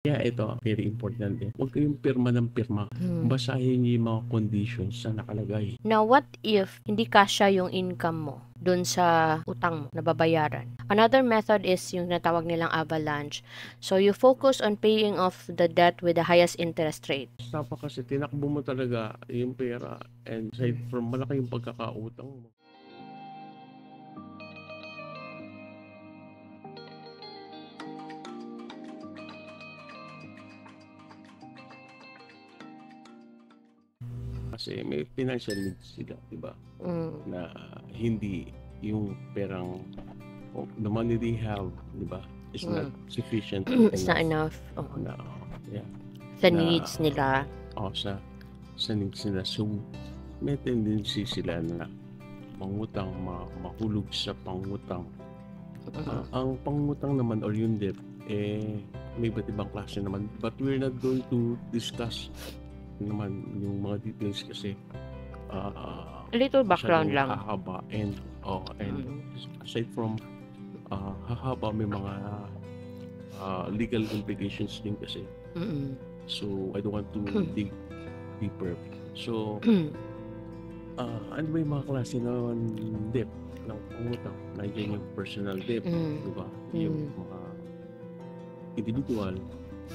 Kaya ito, very important din. Huwag kayong pirma ng pirma. Basahin niyo yung mga conditions na nakalagay. Now, what if hindi kasya yung income mo dun sa utang mo na babayaran? Another method is yung natawag nilang avalanche. So, you focus on paying off the debt with the highest interest rate. Tapa kasi tinakbo mo talaga yung pera, and aside from malaki yung pagkakautang mo. Kasi may financial needs sila, di ba? Na hindi yung perang, the money they have, di ba, is not sufficient. It's not enough. Na, yeah, Sa needs nila. Sa needs nila. So, may tendency sila na mangutang, mahulog sa pangutang. Ang pangutang naman or yung debt, may iba't ibang klase naman. But we're not going to discuss naman yung mga details kasi Little background lang. hahaba and aside from hahaba, may mga legal implications din kasi. So I don't want to dig deeper. So ano ba yung mga klase ng debt ng pangutang? Nandiyan yung personal debt, di ba? Yung mga individual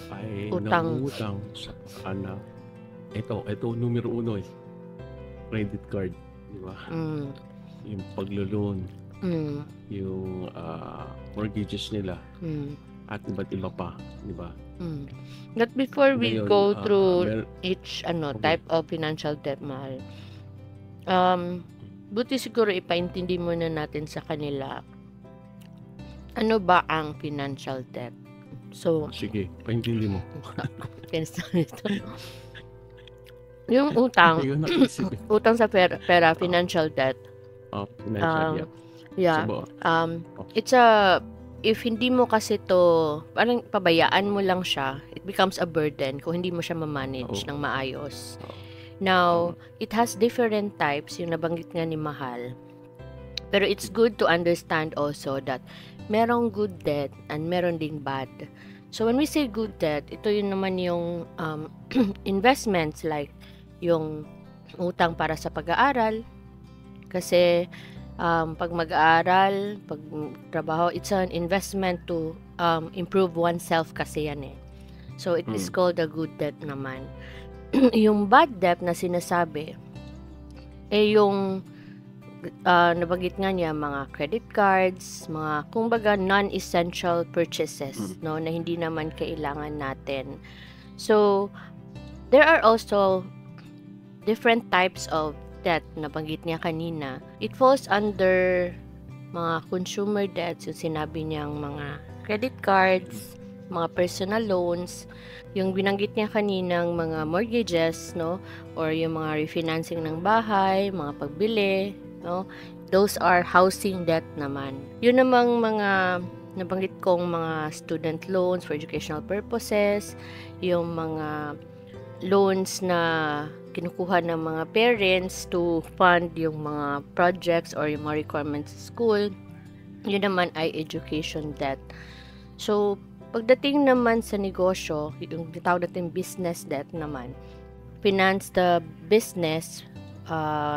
ay nangungutang sa anak. Ito numero 1 credit card, di ba? Yung paglo-loan, yung mortgages nila, at iba't iba pa, di ba? But before we go through each type of financial debt, Mahal, buti siguro ipaintindi muna natin sa kanila ano ba ang financial debt. So, sige, paintindi mo. Yung utang, utang sa pera, financial debt. Financial, yeah. It's if hindi mo kasi to, parang pabayaan mo lang siya, it becomes a burden kung hindi mo siya ma-manage ng maayos. Now, it has different types, yung nabanggit nga ni Mahal. Pero it's good to understand also that merong good debt and meron ding bad. So, when we say good debt, ito yun naman yung investments like yung utang para sa pag-aaral. Kasi pag mag-aaral, pag trabaho, it's an investment to improve oneself kasi yan eh. So, it is called a good debt naman. Yung bad debt na sinasabi, yung nabanggit nga niya, mga credit cards, mga kumbaga non-essential purchases, no, na hindi naman kailangan natin. So, there are also different types of debt na banggit niya kanina. It falls under mga consumer debts, yung sinabi niyang mga credit cards, mga personal loans, yung binanggit niya kaninang mga mortgages, no, or yung mga refinancing ng bahay, mga pagbili, no, those are housing debt naman. Yun namang mga nabanggit kong mga student loans for educational purposes, yung mga loans na kinukuha ng mga parents to fund yung mga projects or yung mga requirements sa school, yun naman ay education debt. So, pagdating naman sa negosyo, yung tawag natin business debt naman, finance the business,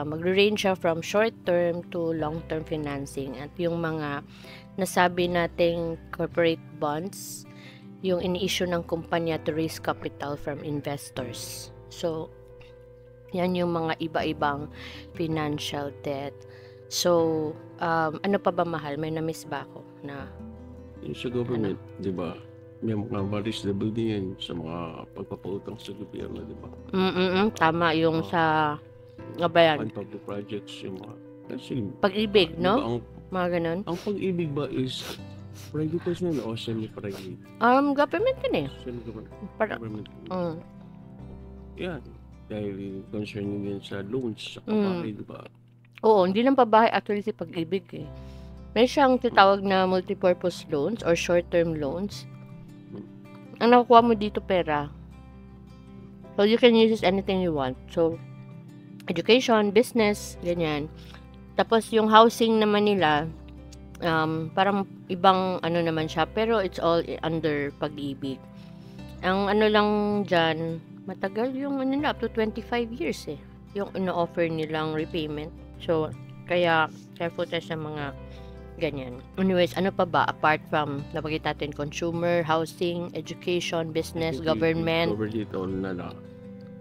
magre-range siya from short-term to long-term financing. At yung mga nasabi nating corporate bonds, yung ini-issue ng kumpanya to raise capital from investors. So, yan yung mga iba-ibang financial debt. So, ano pa ba, Mahal? May na-miss ba ako na yung sa government, di ba? May mga reasonable din yan sa mga pagpapautang sa gobyerno, di ba? Tama yung sa nga ba yan? Projects, yung mga kasi, pag-ibig, no? Diba, mga ganun. Ang pag-ibig ba is private person o semi-private? Government din eh. Government. Yan. Dahil concerning yan sa loans, sa pabahay, di ba? Oo, hindi lang pabahay actually si pag-ibig eh. May siyang titawag na multipurpose loans or short-term loans. Ang nakukuha mo dito pera. So, you can use this anything you want. So, education, business, ganyan. Tapos, yung housing naman nila, parang ibang ano naman siya, pero it's all under pag-ibig. Ang ano lang diyan, matagal yung ano nila, up to 25 years eh, yung ino-offer nilang repayment. So, kaya careful tayo sa mga ganyan. Anyways, ano pa ba apart from nabanggit natin consumer, housing, education, business, government, Cover dito na lang.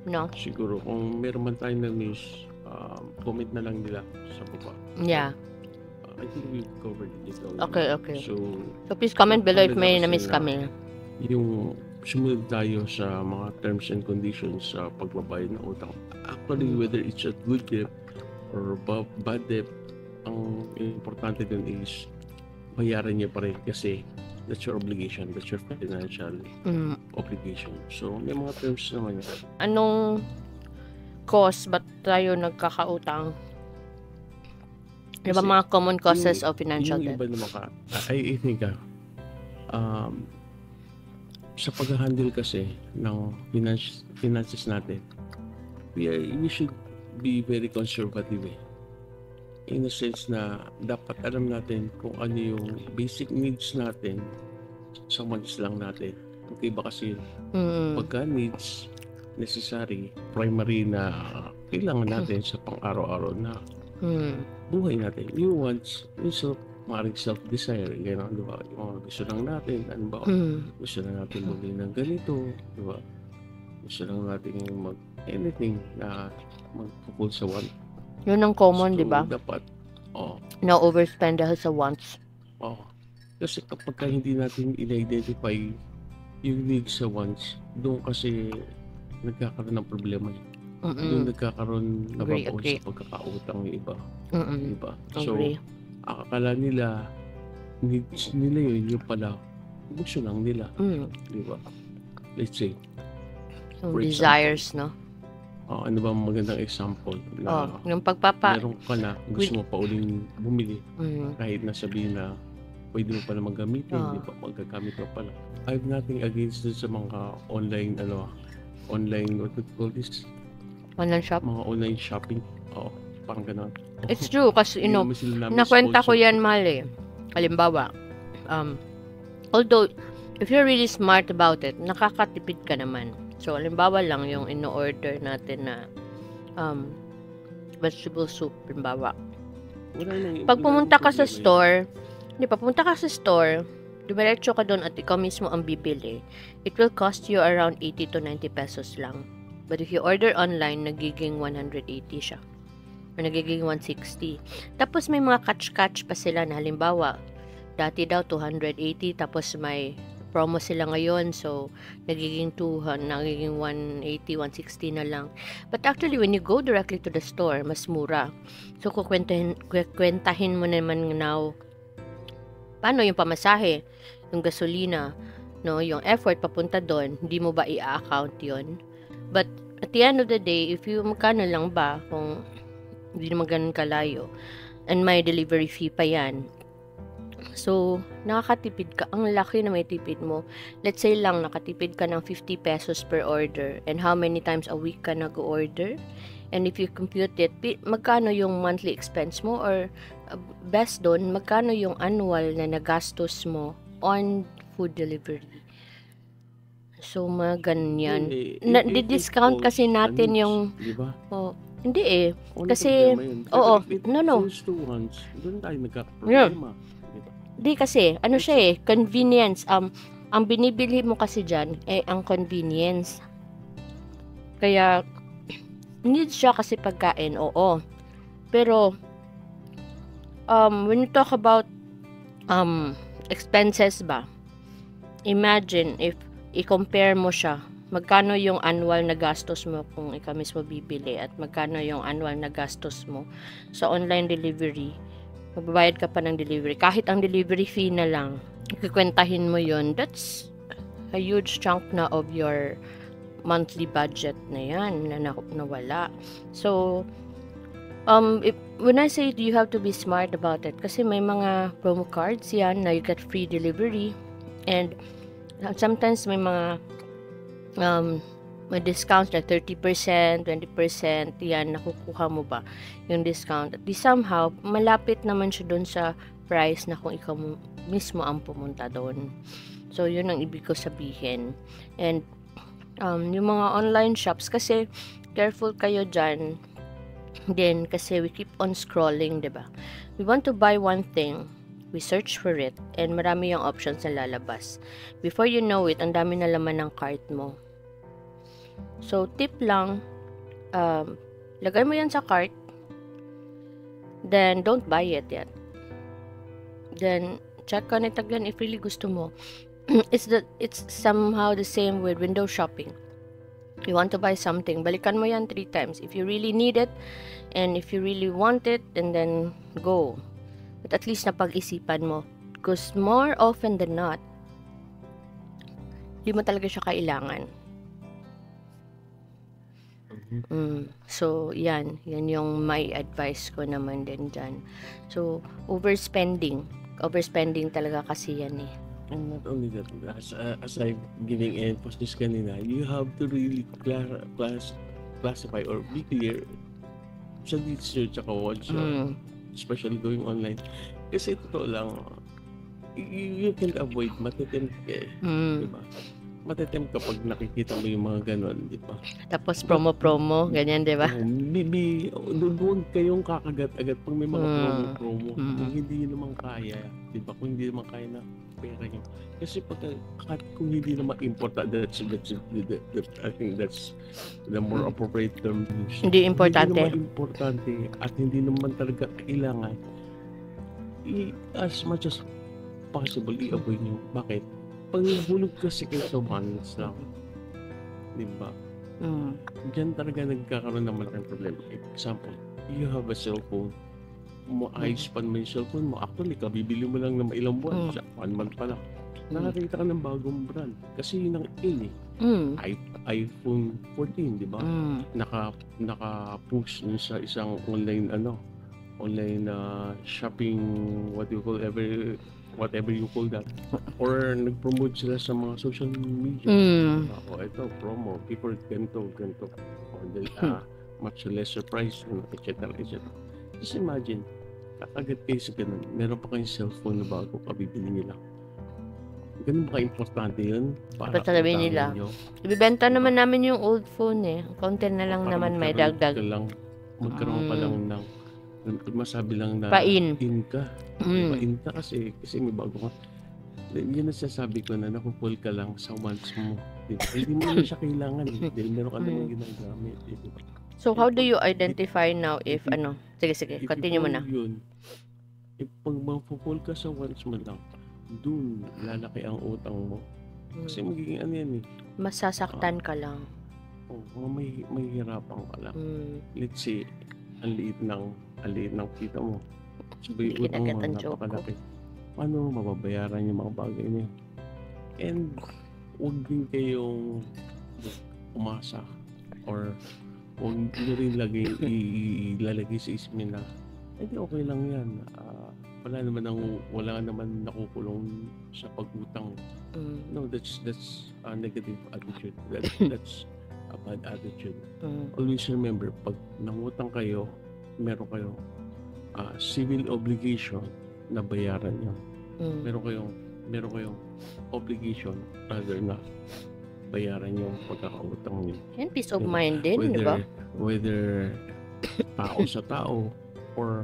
no? Siguro kung meron man tayong na-miss, comment na lang nila sa baba. Yeah. I think we've covered it all. Okay. So please comment below if may kasi na-miss kami. yung sumunod tayo sa mga terms and conditions sa pagbabayad ng utang. Actually, whether it's a good debt or bad debt, ang importante dun is bayaran niyo pa rin kasi that's your obligation, that's your financial obligation. So, may mga terms naman yun. Anong cause ba't tayo nagkakautang? Di ba mga common causes of financial debt? Yung iba naman I think sa pag-handle kasi ng finances natin, we should be very conservative in a sense na dapat alam natin kung ano yung basic needs natin sa wants lang natin. Okay ba kasi pagka needs necessary, primary na kailangan natin sa pang-araw-araw na buhay natin. Yung wants, yung maaaring self-desire, gano'n, di ba? Yung mga gusto lang natin, ano ba? Gusto lang natin muli ng ganito, di ba? Gusto lang natin anything na magpupul sa want. Yun ang common, di ba? Dapat, na overspend dahil sa wants. Kasi kapag hindi natin i-identify yung needs sa wants, doon kasi nagkakaroon ng problema. Doon nagkakaroon nababaon sa pagkakautang ng iba. Diba? So, akala nila needs nila yun, yung pala gusto lang nila. Diba? Let's say, for desires, example, no? Ano ba magandang example na yung meron ka na gusto mo pa uling bumili kahit na sabihin na pwede mo pala maggamitin, di ba? Magagamit mo pala. I have nothing against dun sa mga online what we call this? Online shop? Mga online shopping. Parang gano'n. It's true kasi nakwenta ko yan mali. Halimbawa, although if you're really smart about it, nakakatipid ka naman. So, halimbawa lang yung ino-order natin na vegetable soup, halimbawa. Pag pumunta ka sa store, dumiretso ka doon at ikaw mismo ang bibili, it will cost you around 80 to 90 pesos lang. But if you order online, nagiging 180 siya. O nagiging 160. Tapos may mga catch-catch pa sila na halimbawa, dati daw 280, tapos may promo sila ngayon, so nagiging 200, nagiging 180, 160 na lang. But actually, when you go directly to the store, mas mura. So, kukwentahin mo naman now, paano yung pamasahe, yung gasolina, no, yung effort papunta doon, hindi mo ba i-account yon? But at the end of the day, if you magkano lang ba, kung hindi naman ganun kalayo, and may delivery fee pa yan, so, nakakatipid ka. Ang laki na may tipid mo. Let's say lang, nakatipid ka ng 50 pesos per order. And how many times a week ka nag-order? And if you compute it, magkano yung monthly expense mo? Or best doon, magkano yung annual na nagastos mo on food delivery? So, mga ganyan. Di-discount kasi natin yung... Diba? Hindi eh. Kasi, no. Doon tayo nagkakaproblema. Di kasi, ano siya eh, convenience. Ang binibili mo kasi dyan, ang convenience. Kaya, need siya kasi pagkain, oo. Pero, when you talk about expenses ba, imagine if i-compare mo siya, magkano yung annual na gastos mo kung ikaw mismo bibili at magkano yung annual na gastos mo sa online delivery. Magbabayad ka pa ng delivery. Kahit ang delivery fee na lang, ikikwentahin mo yun, that's a huge chunk na of your monthly budget na yan, na nawala. So, when I say you have to be smart about it, kasi may mga promo cards yan na you get free delivery, and sometimes may mga may discounts na 30%, 20%, yan, nakukuha mo ba yung discount? At di somehow, malapit naman siya doon sa price na kung ikaw mismo ang pumunta doon. So, yun ang ibig ko sabihin. And, yung mga online shops, kasi careful kayo dyan din, kasi we keep on scrolling, diba? We want to buy one thing, we search for it, and marami yung options na lalabas. Before you know it, ang dami na laman ng cart mo. So, tip lang, lagay mo yan sa cart, then don't buy it yet. Then, check on it again if really gusto mo. It's somehow the same with window shopping. You want to buy something, balikan mo yan 3 times. If you really need it, and if you really want it, and then go. But at least napag-isipan mo. Because more often than not, di mo talaga siya kailangan. So, yan yung my advice ko naman din dyan. So, overspending talaga kasi yan eh. And not only that, as I'm giving emphasis kanina, you have to really classify or be clear sa needs nyo tsaka wants nyo, especially going online. Kasi totoo lang, you can avoid matitempt eh. Diba? Matitempt kapag nakikita mo yung mga ganon, di ba? Tapos promo, ganyan, di ba? Doon kayong kakagat agad pag may mga promo. Kung hindi naman kaya, di ba? Kung hindi naman kaya na pera nyo. Kasi kung hindi naman important, I think that's the more appropriate term. Hindi importante. Hindi naman importante at hindi naman talaga kailangan, as much as possible, i-avoid nyo. Bakit? Pag nahulog kasi kayo sa once lang, di ba? Diyan talaga nagkakaroon ng malaking problema. Example, you have a cellphone. Ayos pa naman yung cellphone mo. Actually, kabibili mo lang ng ilang buwan. 1 month pa lang. Nakakita ka ng bagong brand. Kasi yun ang iPhone 14, di ba? Naka-push sa isang online shopping, whatever you call that, or nag-promote sila sa mga social media. Ito, promo, people ganito, or much lesser price, etc. Just imagine, kakagat kayo sa ganun, meron pa kayong cellphone na bago kabibili nila. Ganun ba ka-importante yun? Para sabihin nila, ibibenta naman namin yung old phone eh. Konti na lang naman may dagdag. Magkaroon pa lang ng masabi lang na pain ka. Pain ka kasi may bago ka. Yun ang sasabi ko na nakupul ka lang sa wants mo. Hindi mo na siya kailangan. Dahil meron ka naman ginagamit. So, how do you identify now if Sige, continue mo na. Yun, pag mapupul ka sa wants mo lang, dun lalaki ang utang mo. Kasi magiging yan eh. Masasaktan ka lang. May hirapan ka lang. Let's say, ang liit ng kita mo. Sabi, utang mo, napakalaki. Paano mababayaran yung mga bagay niya? And, huwag din kayong umasa or huwag nyo rin ilalagay sa isip nila. Hindi, okay lang yan. Wala naman nakukulong sa pag-utang. No, that's a negative attitude. That's a bad attitude. Always remember, pag nangutang kayo, meron kayong civil obligation na bayaran nyo. Meron kayong obligation rather na bayaran yung pagkakautang nyo. And peace of mind din, di ba? Whether tao sa tao or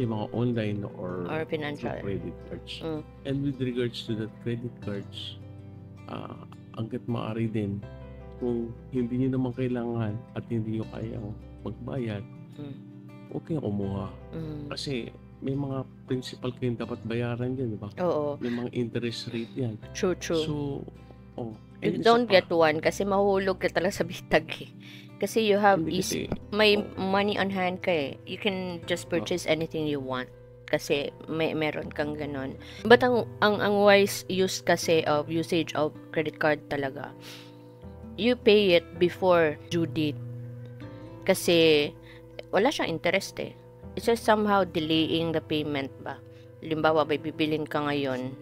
yung mga online or financial credit cards. And with regards to that credit cards, hanggat maaari din, kung hindi nyo naman kailangan at hindi nyo kayang magbayad, huwag kayong kumuha. Kasi may mga principal kayong dapat bayaran dyan, di ba? Oo. May mga interest rate yan. True. So, don't get one kasi mahuhulog ka talaga sa bitag eh. Kasi you have may money on hand ka eh. You can just purchase anything you want. Kasi meron kang ganon. But ang wise use kasi of usage of credit card talaga, you pay it before due date. Kasi wala siyang interest eh. It's just somehow delaying the payment ba. Halimbawa, may bibilin ka ngayon,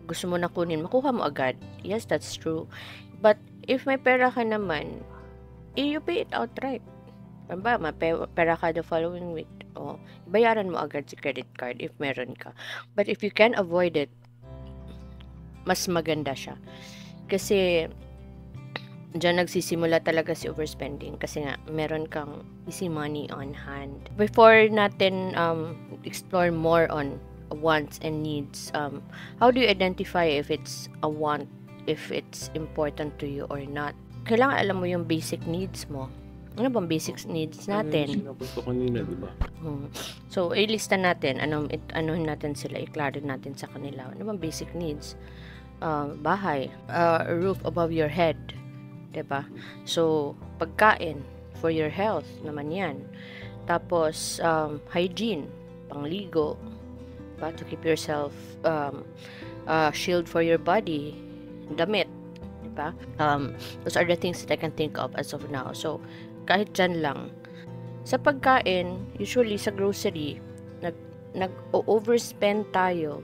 gusto mo na kunin, makuha mo agad. Yes, that's true. But if may pera ka naman, you pay it outright. ba, pera ka the following week, bayaran mo agad si credit card if meron ka. But if you can avoid it, mas maganda siya. Kasi diyan nagsisimula talaga si overspending kasi nga meron kang easy money on hand. Before natin explore more on wants and needs, how do you identify if it's a want, if it's important to you or not? Kailangan alam mo yung basic needs mo. Ano bang basic needs natin? Sinabi ko kanina, di ba? So, ilista natin, ano natin sila, i-clarify natin sa kanila. Ano bang basic needs? Bahay, a roof above your head, diba? So, pagkain for your health naman yan. Tapos, hygiene, pangligo, to keep yourself shield for your body, damit, diba? Those are the things that I can think of as of now. So, kahit dyan lang. Sa pagkain, usually sa grocery, nag-overspend tayo.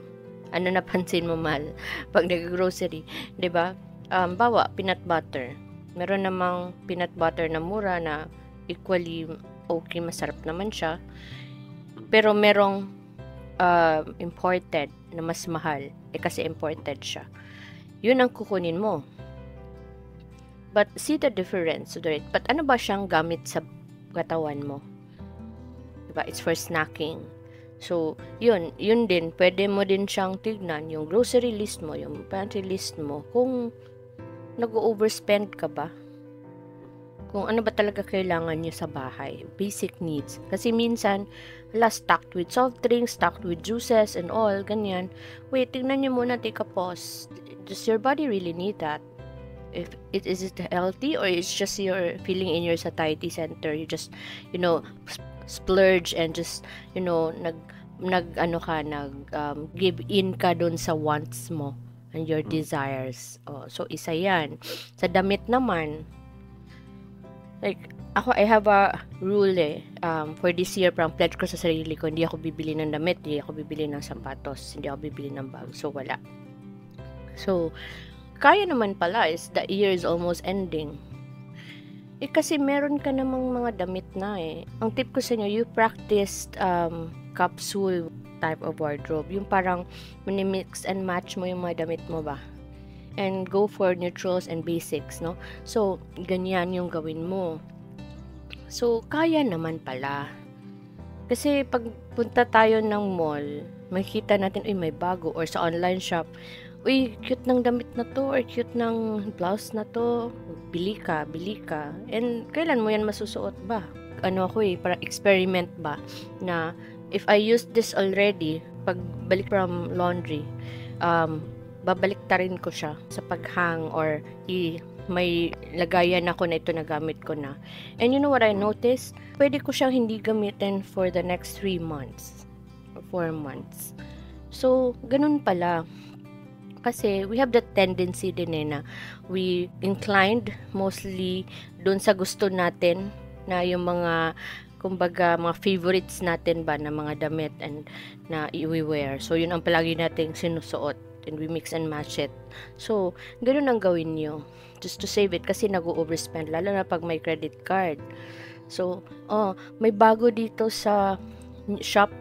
Ano napansin mo, Mal? Pag nag-grocery, diba? Bawa, peanut butter. Meron namang peanut butter na mura na equally okay, masarap naman siya. Pero merong imported na mas mahal. Kasi imported siya. Yun ang kukunin mo. But see the difference. But ano ba siyang gamit sa katawan mo? Diba? It's for snacking. So, yun din, pwede mo din siyang tignan, yung grocery list mo, yung pantry list mo, kung nag-overspend ka ba? Kung ano ba talaga kailangan nyo sa bahay, basic needs. Kasi minsan, stocked with soft drinks, stocked with juices and all, ganyan. Wait, tignan nyo muna, take a pause. Does your body really need that? Is it healthy, or it's just your feeling in your satiety center? You just, splurge and just, give in ka dun sa wants mo and your desires. So, isa yan. Sa damit naman, like, I have a rule for this year, parang pledge ko sa sarili ko, hindi ako bibili ng damit, hindi ako bibili ng sapatos, hindi ako bibili ng bag. So, wala. So, kaya naman pala, is the year is almost ending. Kasi meron ka namang mga damit na Ang tip ko sa inyo, you practiced capsule type of wardrobe. Yung parang mini-mix and match mo yung mga damit mo ba? And go for neutrals and basics, no? So, ganyan yung gawin mo. So, kaya naman pala. Kasi pag punta tayo ng mall, makikita natin, may bago. Or sa online shop, cute ng damit na to, or cute ng blouse na to, bili ka. And kailan mo yan masusuot ba? Para experiment ba, na if I use this already, pag balik from laundry, babalik ta rin ko siya sa paghang, or may lagayan ako na ito na gamit ko na. And you know what I noticed? Pwede ko siyang hindi gamitin for the next 3 months or 4 months. So, ganun pala. Kasi we have the tendency din na we inclined mostly doon sa gusto natin, na yung mga, kumbaga, mga favorites natin ba na mga damit and na i-wear. So, yun ang palagi nating sinusuot, and we mix and match it. So, ganun ang gawin nyo just to save it, kasi nag-overspend, lalo na pag may credit card. So, may bago dito sa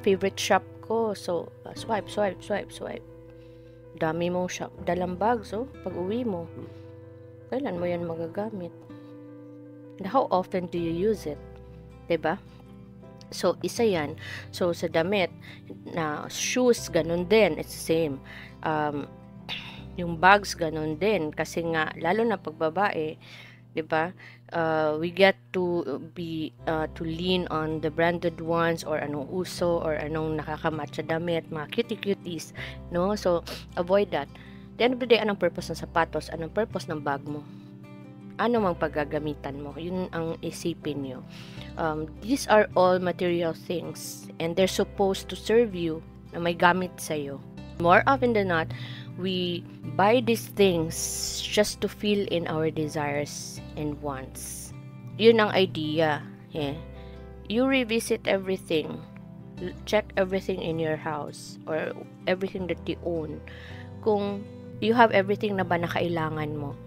favorite shop ko. So, swipe. Dami mong dalang bag. So, pag uwi mo, kailan mo yan magagamit? And how often do you use it? Diba? So, isa yan. So, sa damit, na shoes, ganun din. It's the same. Yung bags, ganun din. Kasi nga, lalo na pag babae, diba? We get to to lean on the branded ones, or anong uso, or anong nakakamatch sa damit, mga cuties, no? So, avoid that. At the end of the day, anong purpose ng sapatos? Anong purpose ng bag mo? Ano mang paggagamitan mo? Yun ang isipin nyo. These are all material things, and they're supposed to serve you, na may gamit sa'yo. More often than not, we buy these things just to fill in our desires and wants. Yun ang idea. You revisit everything. Check everything in your house, or everything that you own. Kung you have everything na ba na kailangan mo.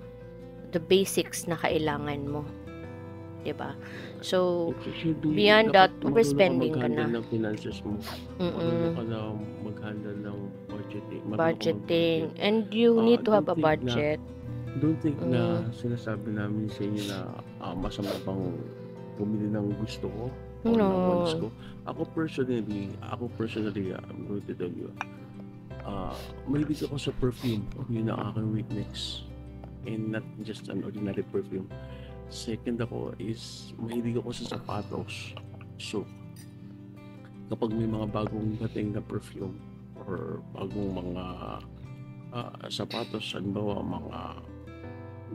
The basics na kailangan mo. 'di ba? So, Especially beyond that, dapat marunong ka overspending ka mag-handle na. ng finances mo. Marunong ka Mm. na mag-handle ng budgeting. Marunong ka Budgeting. mag-budget. And you need to have Don't a think na budget. sinasabi namin sa inyo na masama bang bumili ng gusto ko o ng wants No. ko. Ako personally, I'm going to tell you, mahilig ako sa perfume. Yun ang aking weakness. And not just an ordinary perfume. Second ako is mahilig ako sa sapatos. So, kapag may mga bagong dating na perfume or bagong mga sapatos, halimbawa mga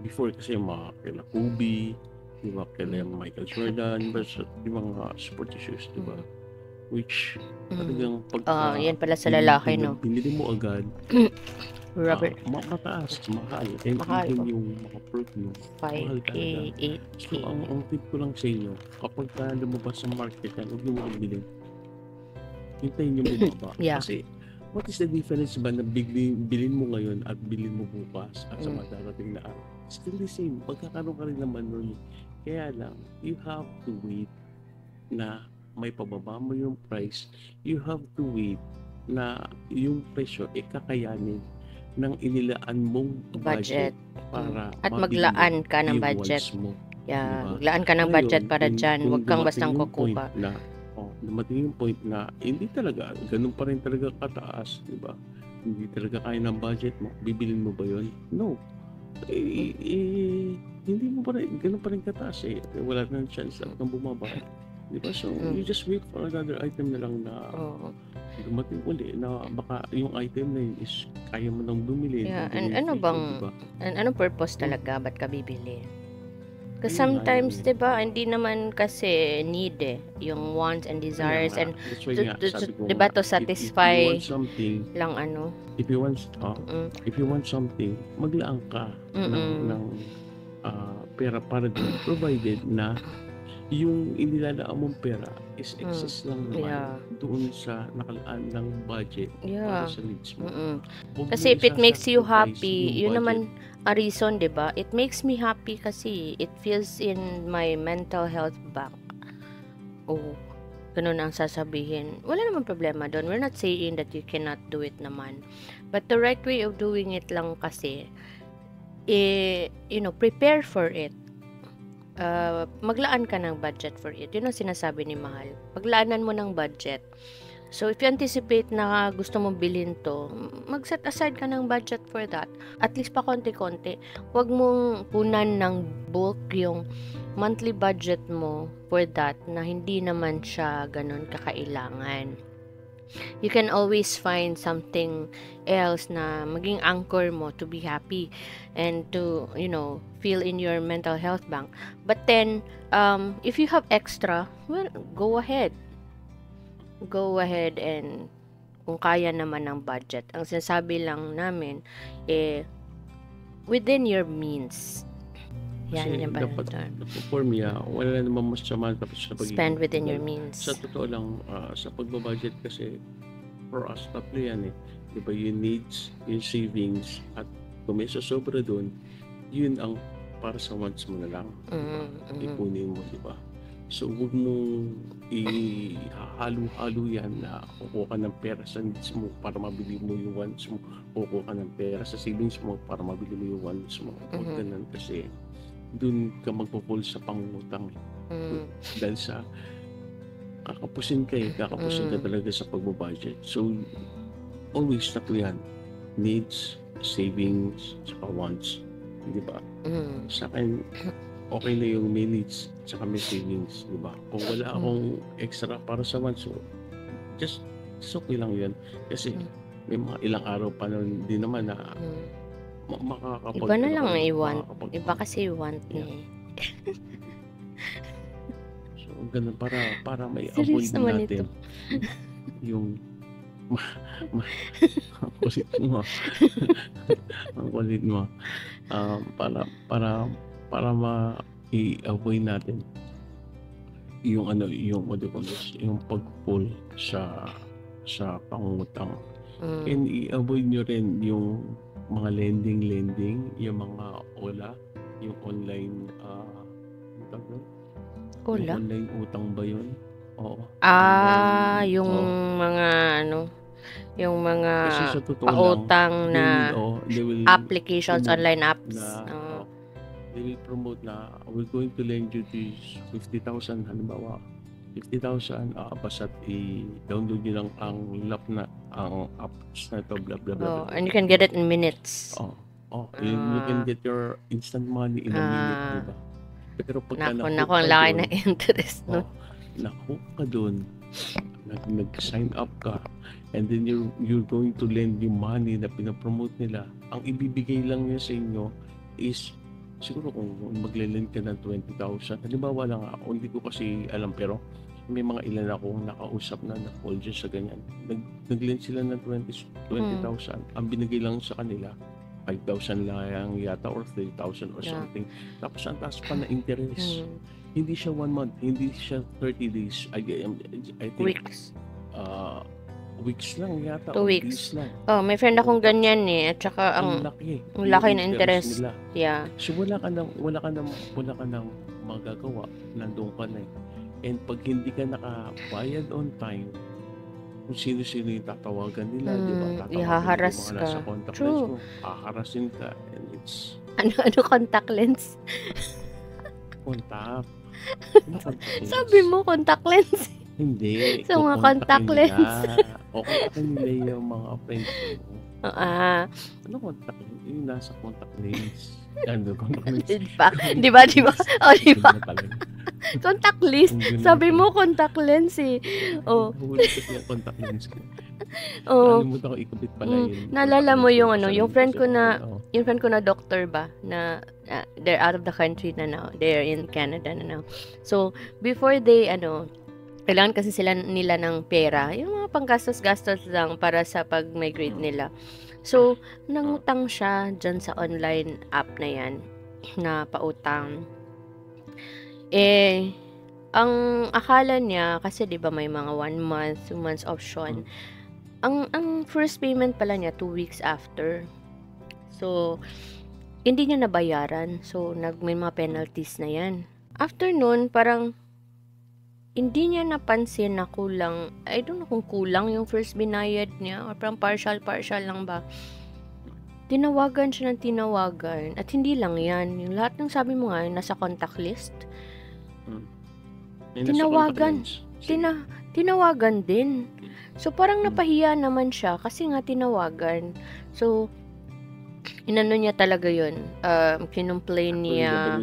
before kasi mga kila Kobe, di ba, kila Michael Jordan, yung mga sporty shoes, di ba? Which talagang pagka yan pala sa lalaki, no? binili mo agad, Robert, mataas, mahal. And Mahal even ba? yung mga perfume, mahal 5K, talaga. 8K. So, ang tip ko lang sa inyo, kapag lumabas sa market yan, huwag niyo mong bilhin. Hintayin niyo bumaba. Yeah. Kasi, what is the difference ba na bilhin mo ngayon at bilhin mo bukas at sa madarating na araw? Still the same. Pagkakaroon ka rin naman nun. Kaya lang, you have to wait na may pababa mo yung price. You have to wait na yung presyo kakayanin ng inilaan mong budget para At mabili maglaan mo ka ng yung budget. wants mo. Yeah, Diba? maglaan ka ng Ngayon, budget para dyan. kung Huwag kang dumating bastang yung point kukuha. na dumating yung point na hindi talaga, ganun pa rin talaga kataas, di ba? Hindi talaga kaya ng budget mo. Bibilin mo ba yun? No. Hindi mo pa rin, ganun pa rin kataas eh. Wala nang chance na kang bumaba. Di ba? So, you just wait for another item na lang na dumating uli na baka yung item na yun is kaya mo nang bumili. Yeah, and anong purpose talaga? Ba't ka bibili? Kasi sometimes, di ba, hindi naman kasi need yung wants and desires and di ba to satisfy lang ano. If you want something, maglaan ka ng pera para doon, provided na yung inilalaan mong pera is excess lang naman doon sa nakalaan ng budget para sa needs mo. Kasi if it makes you happy, yun naman a reason, di ba? It makes me happy kasi it feels in my mental health bank. Ganun ang sasabihin. Wala naman problema doon. We're not saying that you cannot do it naman. But the right way of doing it lang kasi, prepare for it. Maglaan ka ng budget for it. Yun ang sinasabi ni Mahal. Paglaanan mo ng budget. So, if you anticipate na gusto mong bilhin to, mag-set aside ka ng budget for that. At least pa konti-konti. Huwag mong punan ng bulk yung monthly budget mo for that na hindi naman siya ganun kakailangan. You can always find something else na maging anchor mo to be happy and to, feel in your mental health bank. But then, if you have extra, well, go ahead. Go ahead and kung kaya naman ng budget. Ang sinasabi lang namin, within your means. Yan yung dapat, for me, wala naman masama tapos sa spend within your means. Sa totoo lang, sa pagbabudget kasi, for us, tatlo yan Diba, yung needs, yung savings, at kung may sobra doon, yun ang para sa wants mo na lang. Ipunin mo, diba? So, huwag mong ihalo-halo yan na kukuha ka ng pera sa needs mo para mabili mo yung wants mo. Kukuha ka ng pera sa savings mo para mabili mo yung wants mo. Huwag ganun kasi dun ka magpo-fall sa pangutang. Dahil sa kakapusin ka talaga sa pagbabudget. So, always tatlo yan. Needs, savings, saka wants. Di ba? Sa akin, okay na yung may needs saka may savings, di ba? Kung wala akong extra para sa wants, so just okay lang yun. Kasi may mga ilang araw pa nun din naman na makakapag... Iba na lang ang i-want. Iba kasi i-want niya. So, ganun, para may avoid natin yung ang kulit mo. Ang kulit mo. Para i-avoid natin yung yung pag-pull sa pangutang. And i-avoid nyo rin yung mga lending, yung mga OLA, yung online Yung Wala. online utang ba yun? Oo. Yung Oo. mga yung mga Kasi sa totoo lang, pautang na they will applications, promote online apps. na, they will promote na we're going to lend you this 50,000 halimbawa. 50,000, basta't i-download nyo lang ang apps na ito, blah, blah, blah, blah, And you blah, can get blah. it in minutes. You can get your instant money in a minute, di ba? Pero pagka Naku, na-hook ang ka laki doon, ng interest nun. na-hook ka doon, nag-sign up ka, and then you're going to lend yung money na pinapromote nila, ang ibibigay lang niya sa inyo is, siguro kung magle-lend ka ng 20,000, halimbawa lang ako, hindi ko kasi alam, pero may mga ilan akong nakausap na na-call dyan sa ganyan. Nag-lend sila ng 20,000. Ang binigay lang sa kanila, 5,000 lang yata or 3,000 or something. Tapos ang taas pa na interest. Hindi siya 1 month, hindi siya 30 days. I think Weeks. Weeks lang yata. 2 or weeks. days lang. May friend akong ganyan eh. At saka ang laki ng interest nila. Yeah. So wala ka nang magagawa. Nandun ka na eh. And pag hindi ka nakabayad on time, kung sino-sino yung tatawagan nila, di ba? Ihaharas ka. Nasa contact lens mo, haharasin ka, and it's... Ano contact lens? Contact. Sabi mo, contact lens. Hindi. So, mga contact lens. O kontakin nila yung mga friends mo. Ano contact lens? Yung nasa contact lens. Ano, contact lens. Di ba? Di ba? Contact lens. Sabi mo, contact lens eh. Huli kasi yung contact lens ko. Nalimutan ko ikabit pala yun. Naalala mo yung yung friend ko na doctor ba, na they're out of the country na now. They're in Canada na now. So, before they, kailangan kasi nila ng pera. Yung mga panggastos-gastos lang para sa pag-migrate nila. So, nangutang siya dyan sa online app na yan, na pautang. Ang akala niya, kasi di ba may mga 1 month, 2 months option, ang first payment pala niya 2 weeks after. So, hindi niya nabayaran. So, may mga penalties na yan. After nun, parang hindi niya napansin na kulang, I don't know kung kulang yung first binayad niya, or parang partial lang ba. Tinawagan siya ng tinawagan, at hindi lang yan. Yung lahat ng sabi mo nga, nasa contact list. Tinawagan din. So, parang napahiya naman siya kasi nga tinawagan. So, inano niya talaga yun. Kinomplain niya.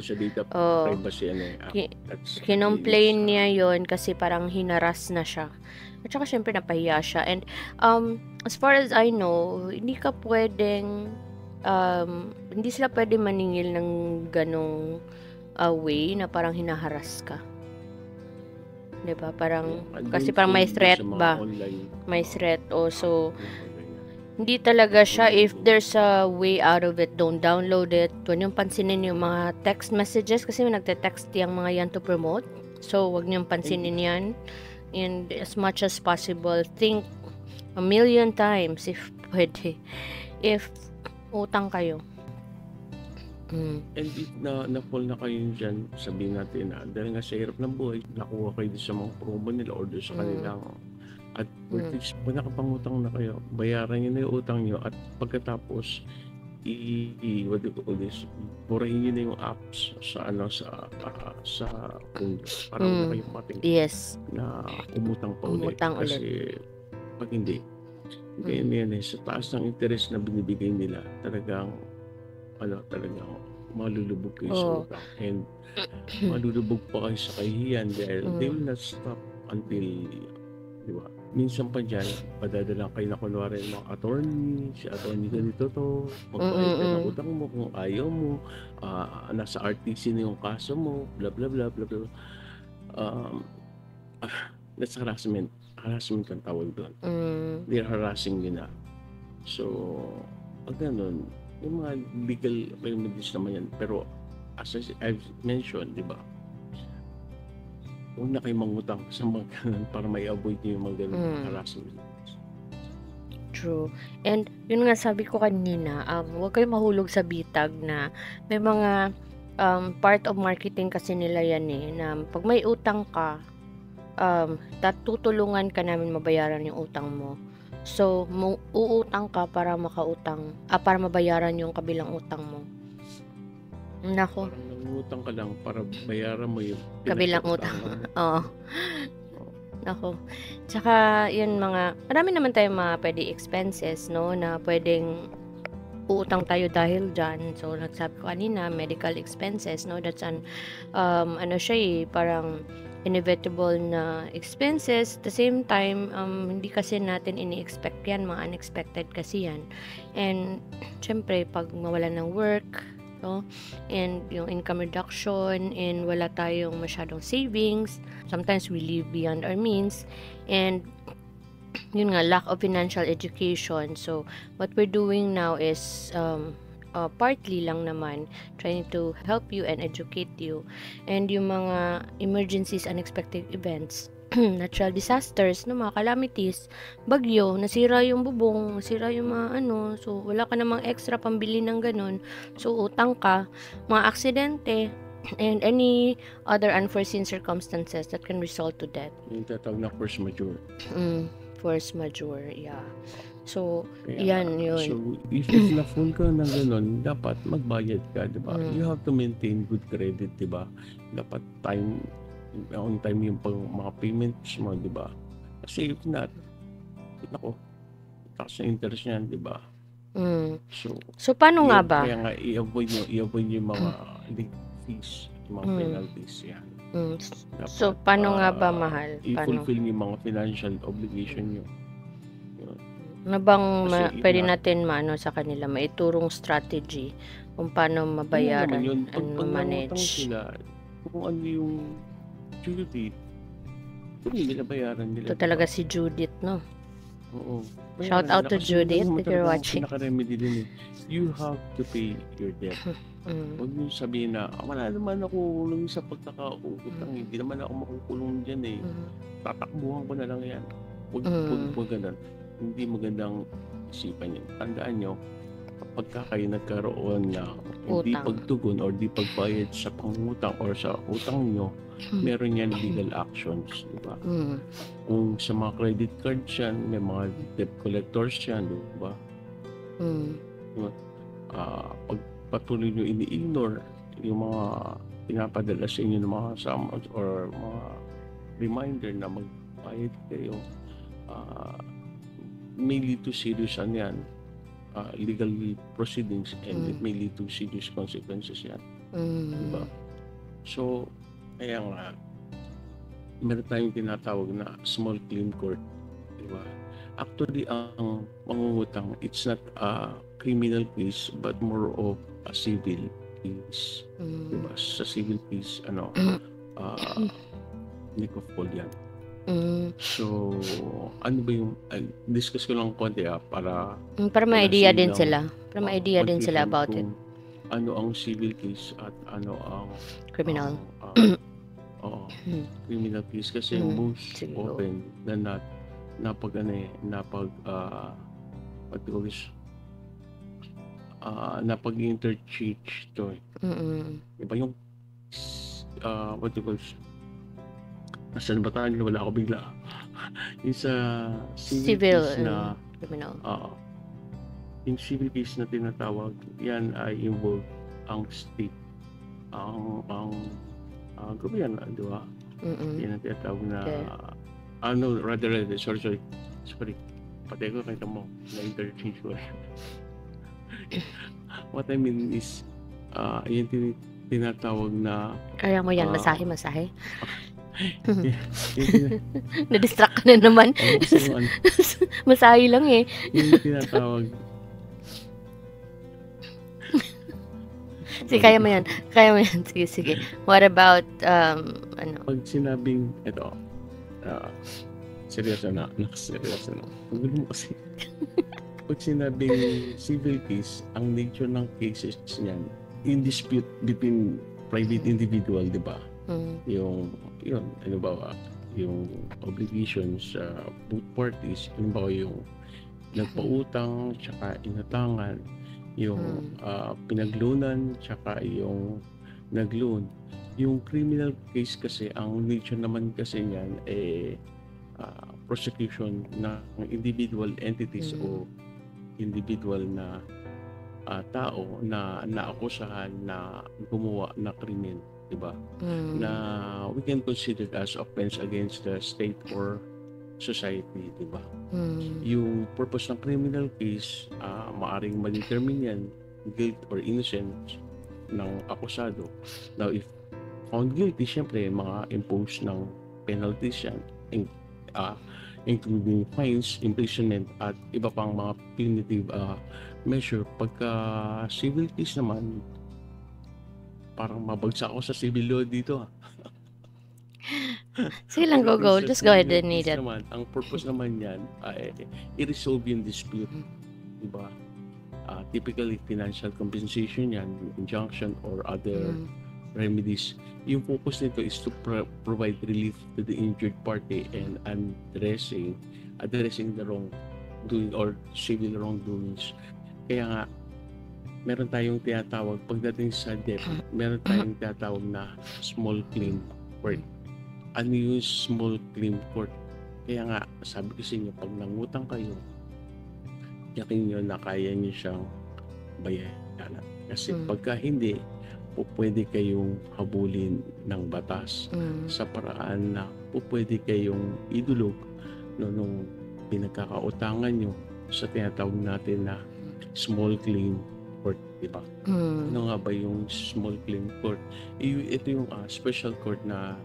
Kinomplain niya yun kasi parang hinaras na siya. At saka syempre napahiya siya. And as far as I know, hindi sila pwede maningil ng ganong way na parang hinaharas ka. Diba? Parang, kasi parang may threat ba? May threat. So, hindi talaga siya. If there's a way out of it, don't download it. Huwag niyong pansinin yung mga text messages kasi nagte-text yung mga yan to promote. So, huwag niyong pansinin yan. And as much as possible, think a million times if pwede. If utang kayo. And if na-fall na kayo dyan, sabihin natin na dahil nga sa hirap ng buhay, nakuha kayo sa mga promo nila or sa kanilang at which kung nakapangutang na kayo, bayaran nyo na yung utang nyo at pagkatapos what do you call this, burahin nyo na yung apps sa phone para wala kayong mating na umutang pa ulit. Kasi pag hindi ganyan sa taas ng interest na binibigay nila, talagang malulubog kayo sa utang and malulubog pa kayo sa kahihiyan dahil they will not stop until, di ba? Minsan pa dyan, padadala kayo na kunwari ng attorney, si attorney ganito to, magbayad ka ng utang mo kung ayaw mo, nasa RTC na yung kaso mo, blah blah blah blah blah. That's harassment ang tawag doon. They're harassing you na. So, pag ganun, yung mga legal remedies naman yan. Pero, as I've mentioned, di ba, huwag na kayo mangutang sa mga ganun para may avoid nyo yung mga ganun harassment. True. And, yun nga sabi ko kanina, huwag kayo mahulog sa bitag na may mga part of marketing kasi nila yan na pag may utang ka, tutulungan ka namin mabayaran yung utang mo. So, uutang ka para para mabayaran yung kabilang utang mo. Nako. Parang nangungutang ka lang para bayaran mo yung Kabilang utang. Oo. Nako. Tsaka, yun marami naman tayong mga pwede expenses, no, na pwedeng uutang tayo dahil dyan. So, nagsabi ko kanina, medical expenses, no, that's parang inevitable na expenses. At the same time, hindi kasi natin ini-expect yan, mga unexpected kasi yan. And, syempre, pag mawalan ng work, no, and yung income reduction, and wala tayong masyadong savings, sometimes we live beyond our means, and yun nga, lack of financial education. So, what we're doing now is partly lang naman trying to help you and educate you. And yung mga emergencies, unexpected events, natural disasters, no, mga calamities, bagyo, nasira yung bubong, nasira yung mga so wala ka namang extra pambili ng ganun, so utang ka, mga aksidente, and any other unforeseen circumstances that can result to death. Yung tatawag na force majeure. Force majeure, yeah. So, yan yun. So, if na-full ka ng ganun, dapat magbayad ka, diba? You have to maintain good credit, diba? Dapat on time yung mga payments mo, diba? Kasi if not, tax na interest yan, diba? So paano nga ba? Kaya nga, i-avoid yung mga late fees, yung mga penalties, yan. Dapat, so paano nga ba, mahal? I-fulfill yung mga financial obligation nyo. Ano bang pwede natin sa kanila, maiturong strategy kung paano mabayaran and manage? Kung ano yung Judith, kung binabayaran nila. Ito talaga si Judith, no? Oo. Shout out to Judith if you're watching. Naka-remedy din You have to pay your debt. Huwag nyo sabihin na, wala naman ako kulong sa pagkakautang. Hindi naman ako makukulong dyan tatakbuhan ko na lang yan. Huwag ganun. Hindi magandang isipan yun. Tandaan nyo, kapag kayo nagkaroon na hindi pagtugon or di pagbayad sa pangutang or sa utang nyo, meron yan legal actions, diba? Kung sa mga credit cards yan, may mga debt collectors yan, diba? Pag patuloy nyo ini-ignore yung mga pinapadala sa inyo ng mga summons or mga reminder na magbayad kayo, may lead to serious legal proceedings and it may lead to serious consequences yan. Diba? So, kaya nga, meron tayong tinatawag na small claim court. Diba? Actually, ang mangungutang, it's not a criminal case but more of a civil case. Diba? Sa civil case, Nick of Paul yan. So, ano ba yung discuss ko lang konti para may idea din sila. Para may idea din sila about it. Ano ang civil case at ano ang criminal. Criminal case kasi most often napag-interchange to. Diba yung Nasaan ba tayo? Wala ako bigla. Yung sa civil case na criminal. Yung civil case na tinatawag, yan ay involve ang state, ang gobyerno, di ba? Yan ang tinatawag na sorry. Patay ko, kita mo, na-interchange ko. What I mean is, yan tinatawag na kaya mo yan, masahe. Na-distract ka na naman. Masahe lang Yung tinatawag. Sige, kaya mo yan. Sige. What about, Pag sinabing, seryoso na. Pag mo kasi. Pag sinabing civil case, ang nature ng cases niyan, in dispute between private individual, di ba? Yung obligations sa both parties, yung nagpautang tsaka inutangan, yung pinaglunan tsaka yung nag-loan. Yung criminal case kasi, ang nature naman kasi niyan prosecution ng individual entities o individual na tao na naakusahan na gumawa na krimen, di ba? Na we can consider as offense against the state or society, di ba? Yung purpose ng criminal case, maaring ma-determine yan guilt or innocence ng akusado. Now, if found guilty, syempre, mga impose ng penalties yan, including fines, imprisonment, at iba pang mga punitive measure. Pagka civil case naman, parang mabagsak ako sa civil law dito. Sige lang, go. Just go ahead and need it. Naman, ang purpose naman yan ay i-resolve yung dispute. Diba? Typically, financial compensation yan, injunction, or other remedies. Yung focus nito is to provide relief to the injured party and addressing the wrongdoing or civil wrongdoings. Kaya nga, meron tayong tinatawag, pagdating sa debt, meron tayong tinatawag na small claim court. Ano yung small claim court? Kaya nga, sabi ko sa inyo, pag nangutang kayo, yakin nyo na kaya nyo siyang bayaran. Kasi pagka hindi, pwede kayong habulin ng batas sa paraan na pwede kayong idulog nung pinagkakautangan nyo sa tinatawag natin na small claim court, di ba? Ano nga ba yung small claim court? Ito yung special court na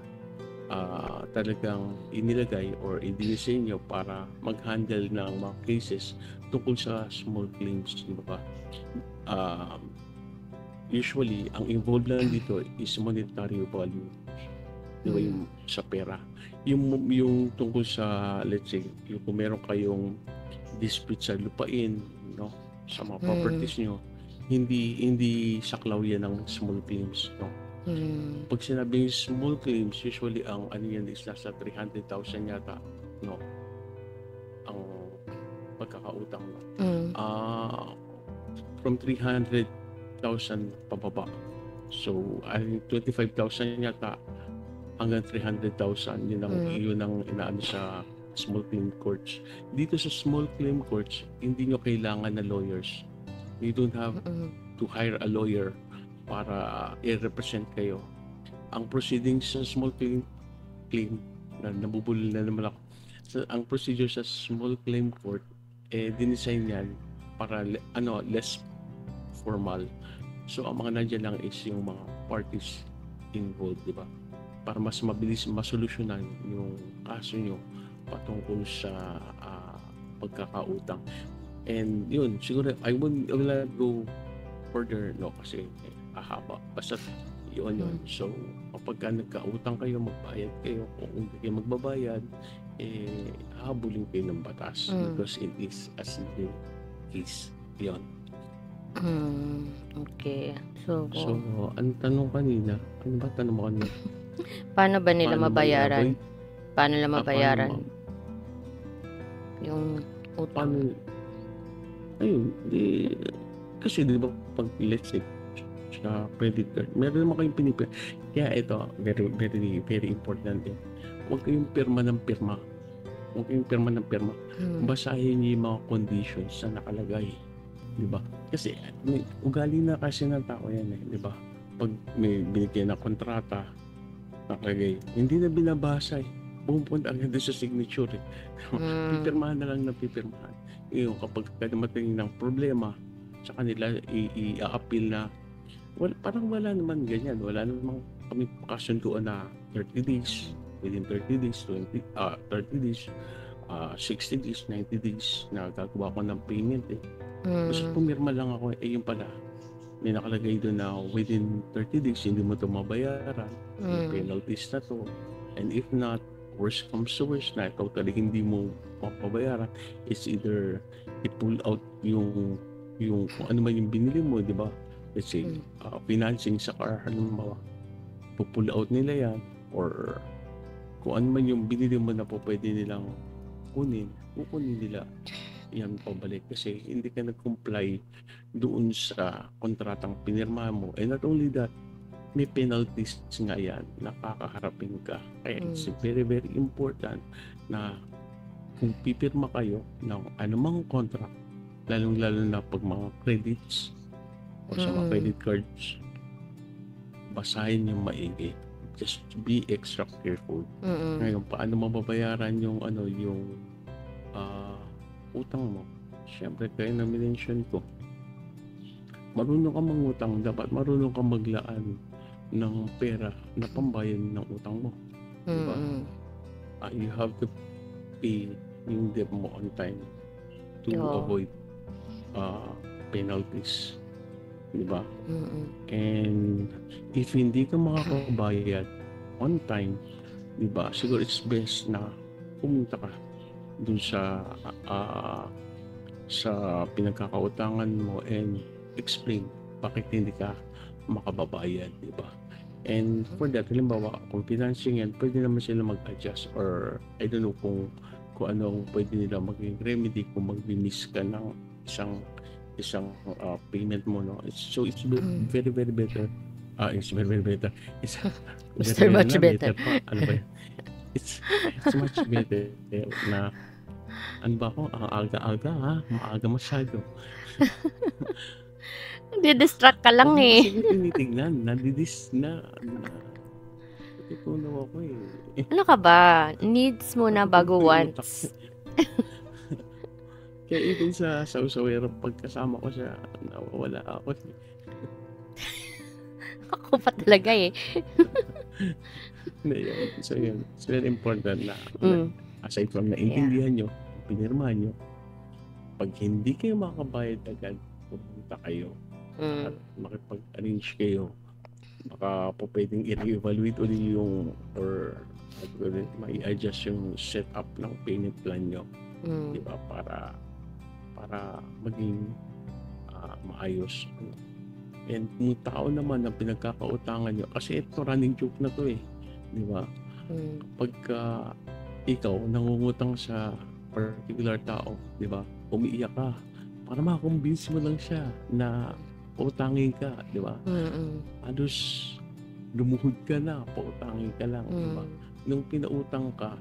talagang inilagay or idinisenyo para mag-handle ng mga cases tungkol sa small claims, di ba? Usually, ang involved lang dito is monetary value. Di ba, yung sa pera. Yung tungkol sa, let's say, yung kung meron kayong dispute sa lupain, no, sa mga properties nyo, hindi saklaw yan ng small claims, no. Pag sinabing small claims, usually ang ano yan is nasa 300,000 yata, no, ang pagkakautang, no. From 300,000 pababa. So, I think 25,000 yata hanggang 300,000, yun ang inaano sa small claim courts. Dito sa small claim courts, hindi nyo kailangan na lawyers. You don't have to hire a lawyer para i-represent kayo. Ang proceedings sa small claim na nabubulol na naman ako. So, ang procedure sa small claim court, dinesign yan para less formal. So, ang mga nandiyan lang is yung mga parties involved, di ba? Para mas mabilis masolusyonan yung kaso nyo patungkol sa pagkakautang. And yun, siguro, I will not go further, no, kasi haba. Basta yun. So, kapag nagkautang kayo, magbayad kayo. Kung hindi kayo magbabayad, habulin kayo ng batas because it is a civil case. Yun. Okay. So, ang tanong kanina, ano ba tanong mo kanina? Paano ba nila mabayaran? Paano nila mabayaran? Yung utang. Ayun, kasi di ba pag let's say sa credit card, meron naman kayong pinipirma. Kaya ito, very, very, very important din. Huwag kayong pirma ng pirma. Basahin niyo yung mga conditions na nakalagay. Di ba? Kasi ugali na kasi ng tao yan di ba? Pag may binigyan na kontrata, nakalagay, hindi na binabasa Pumunta agad sa signature pipirmahan na lang na pipirmahan. Kapag dumating ng problema sa kanila, i-appeal na parang wala naman ganyan. Wala namang kami kasunduan na 30 days, within 30 days, 30 days, 60 days, 90 days na gagawa ko ng payment Kasi pumirma lang ako, yun pala. May nakalagay doon na within 30 days, hindi mo ito mabayaran. May penalties na to. And if not, worst comes to worst na totally hindi mo mapabayaran, it's either i-pull out yung kung ano man yung binili mo, di ba? Let's say, financing sa car, halimbawa, pull out nila yan, or kung ano man yung binili mo na po pwede nilang kukunin nila yan pabalik kasi hindi ka nag-comply doon sa kontratang pinirma mo. And not only that, may penalties nga yan na kakaharapin ka. Kaya it's very, very important na kung pipirma kayo ng anumang contract, lalong-lalo na pag mga credits o sa mga credit cards, basahin yung maigi. Just be extra careful. Ngayon, paano mababayaran yung utang mo? Siyempre, kaya na minention ko, marunong ka mangutang, dapat marunong ka maglaan ng pera na pambayad ng utang mo. Diba? You have to pay yung debt mo on time to avoid penalties. Diba? And if hindi ka makakabayad on time, diba, siguro it's best na pumunta ka dun sa pinagkakautangan mo and explain bakit hindi ka makababayad, di ba? And for that, halimbawa, kung financing yan, pwede naman sila mag-adjust or I don't know kung anong pwede nila maging remedy kung mag-miss ka ng isang payment mo, no? So it's very, very better. It's very, very better. It's much better. Ano ba? It's much better na ano ba ako? Ang aga-aga ha? Maaga masyado. Di-distract ka lang eh. Kasi tinitignan. Nadidis na. Natutunaw ako eh. Ano ka ba? Needs mo na bago wants. Kaya even sa usawero, pagkasama ko siya, nawawala ako. Ako pa talaga eh. So yun, it's very important na aside from naintindihan nyo, pinirmahan nyo, pag hindi kayo makabayad agad, pumunta kayo at makipag-arrange kayo, baka po pwedeng i-evaluate ulit yung or mai-adjust yung setup ng payment plan nyo, diba, para maging maayos. And yung tao naman na pinagkakautangan nyo, kasi ito running joke na to eh, diba? Pagka ikaw nangungutang sa particular tao, diba, umiiyak ka para makakumbinsi mo lang siya na pautangin ka, diba? Alos lumuhod ka na, pautangin ka lang, diba? Nung pinautang ka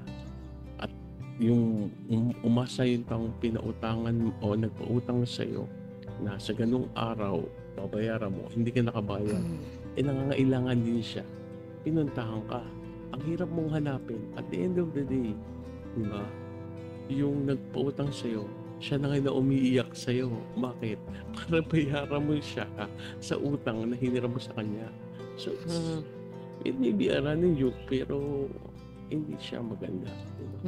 at yung umasa yung taong pinautangan o nagpautang sa'yo na sa ganung araw babayaran mo, hindi ka nakabayad, nangangailangan din siya, pinuntahan ka. Ang hirap mong hanapin. At the end of the day, diba, yung nagpautang sa'yo, siya na ngayon na umiiyak sa'yo. Bakit? Para bayaran mo siya sa utang na hiniram mo sa kanya. So, it may be a running joke, pero hindi siya maganda. Diba?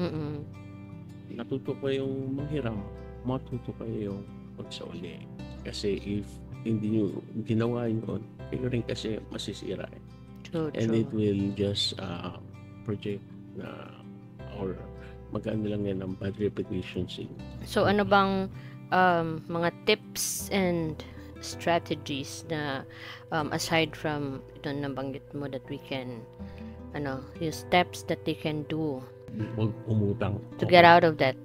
Natuto kayong manghiram, matuto kayong pagsauli. Kasi if hindi nyo ginawa yun, kayo rin kasi masisira eh. True. It will just project or maganda lang yan ng bad reputation sa inyo. So ano bang mga tips and strategies na aside from ito nabanggit mo that we can yung steps that they can do Huwag umutang to get out of that?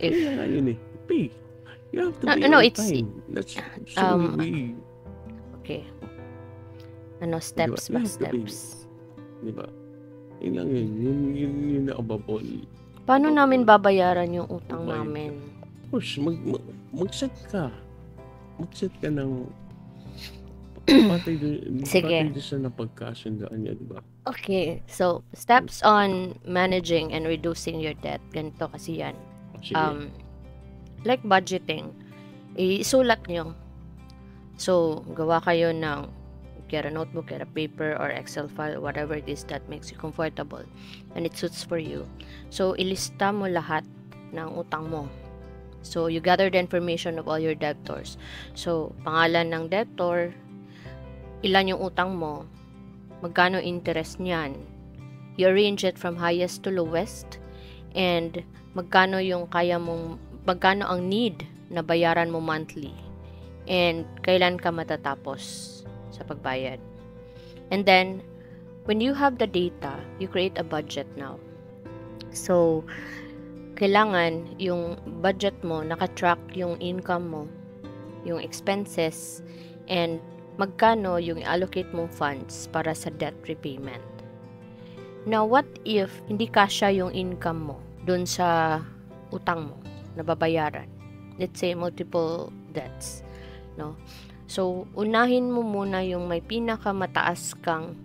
If yun eh, pay. You have to pay no, on it's time. That's so we okay. Steps diba? by steps. Diba? Yun lang yun. Yun na above all. Paano namin babayaran yung utang namin? Push, mag-set ka. Mag-set ka ng patay doon sa napagkasundaan niya, diba? Okay, so steps on managing and reducing your debt. Ganito kasi yan. Like budgeting, isulat nyo. So, gawa kayo ng get a notebook, get a paper or Excel file, whatever it is that makes you comfortable and it suits for you. So, ilista mo lahat ng utang mo. So, you gather the information of all your debtors. So, pangalan ng debtor, ilan yung utang mo, magkano interest niyan. You arrange it from highest to lowest and magkano ang need na bayaran mo monthly and kailan ka matatapos sa pagbayad. And then, when you have the data, you create a budget now. So, kailangan yung budget mo, nakatrack yung income mo, yung expenses, and magkano yung i-allocate mong funds para sa debt repayment. Now, what if hindi kasya yung income mo dun sa utang mo na babayaran? Let's say, multiple debts, no? So, unahin mo muna yung may pinakamataas kang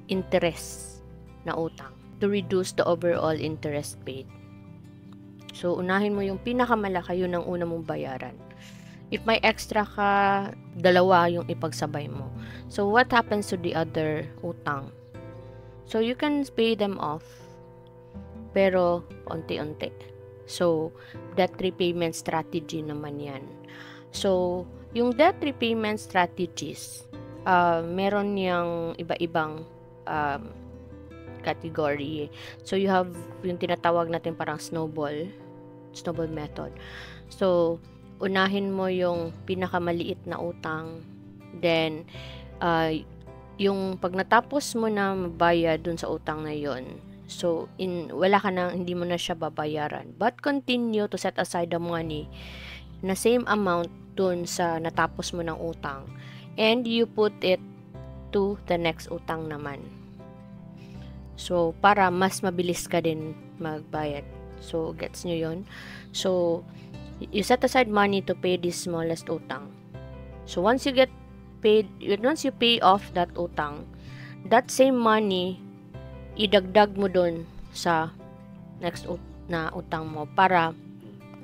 interest na utang to reduce the overall interest paid. So, unahin mo yung pinakamalaki, yun ang una mong bayaran. If may extra ka, dalawa yung ipagsabay mo. So, what happens to the other utang? So, you can pay them off, pero unti-unti. So, debt repayment strategy naman yan. So, yung debt repayment strategies, meron yung iba-ibang category. So, you have yung tinatawag natin parang snowball method. So, unahin mo yung pinakamaliit na utang, then, yung pag natapos mo na mabayad dun sa utang na yon, so wala ka na, hindi mo na siya babayaran, but continue to set aside the money na same amount dun sa natapos mo ng utang, and you put it to the next utang naman. So para mas mabilis ka din magbayad. So gets nyo yon? So you set aside money to pay this smallest utang. So once you pay off that utang, that same money, idagdag mo dun sa next na utang mo para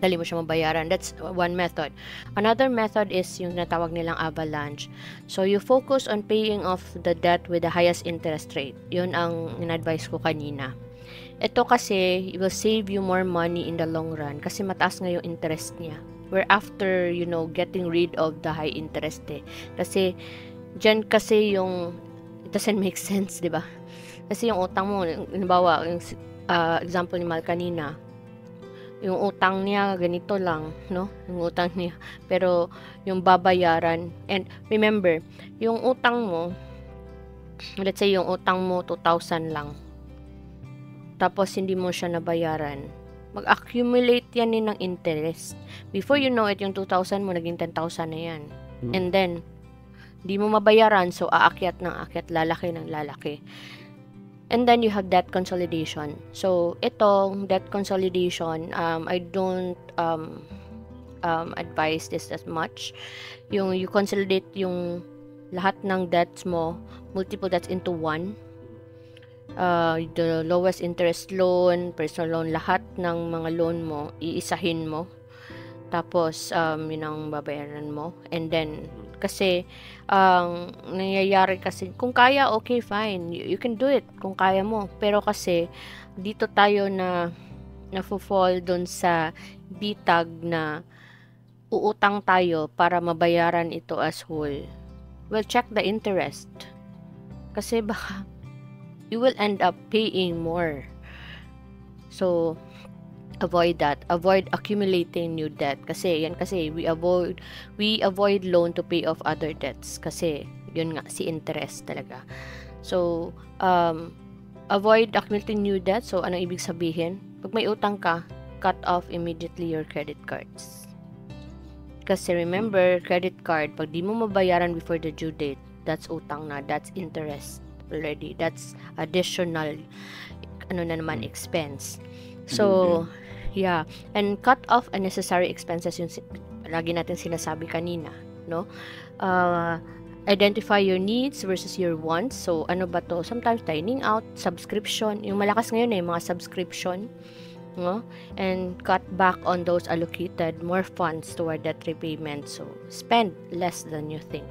dali mo siya mabayaran. That's one method. Another method is yung natawag nilang avalanche. So, you focus on paying off the debt with the highest interest rate. Yun ang in-advise ko kanina. Ito kasi, it will save you more money in the long run kasi mataas nga yung interest niya. Where after, getting rid of the high interest Kasi, dyan kasi yung, it doesn't make sense, di ba? Kasi yung utang mo, halimbawa, yung example ni Mal kanina, yung utang niya, ganito lang, no? Yung utang niya. Pero, yung babayaran, and remember, yung utang mo, let's say yung utang mo, 2,000 lang. Tapos, hindi mo siya nabayaran. Mag-accumulate yan din ng interest. Before you know it, yung 2,000 mo, naging 10,000 na yan. And then, di mo mabayaran, so aakyat ng aakyat, lalaki ng lalaki. And then, you have debt consolidation. So, itong debt consolidation, I don't advise this as much. Yung you consolidate yung lahat ng debts mo, multiple debts into one. The lowest interest loan, personal loan, lahat ng mga loan mo, iisahin mo. Tapos, yun ang babayaran mo. And then, kasi, nangyayari kasi, kung kaya, okay, fine. You can do it kung kaya mo. Pero kasi, dito tayo na fall doon sa bitag na uutang tayo para mabayaran ito as whole. Well, check the interest. Kasi baka, you will end up paying more. So, avoid that. Avoid accumulating new debt. Kasi we avoid loan to pay off other debts. Kasi, yun nga, si interest talaga. So, avoid accumulating new debt. So, anong ibig sabihin? Pag may utang ka, cut off immediately your credit cards. Kasi remember, credit card, pag di mo mabayaran before the due date, that's utang na, that's interest already. That's additional expense. So, yeah. And cut off unnecessary expenses, yung lagi natin sinasabi kanina, no? Identify your needs versus your wants. So, ano ba to? Sometimes dining out, subscription. Yung malakas ngayon mga subscription, no? And cut back on those allocated more funds toward debt repayment. So, spend less than you think.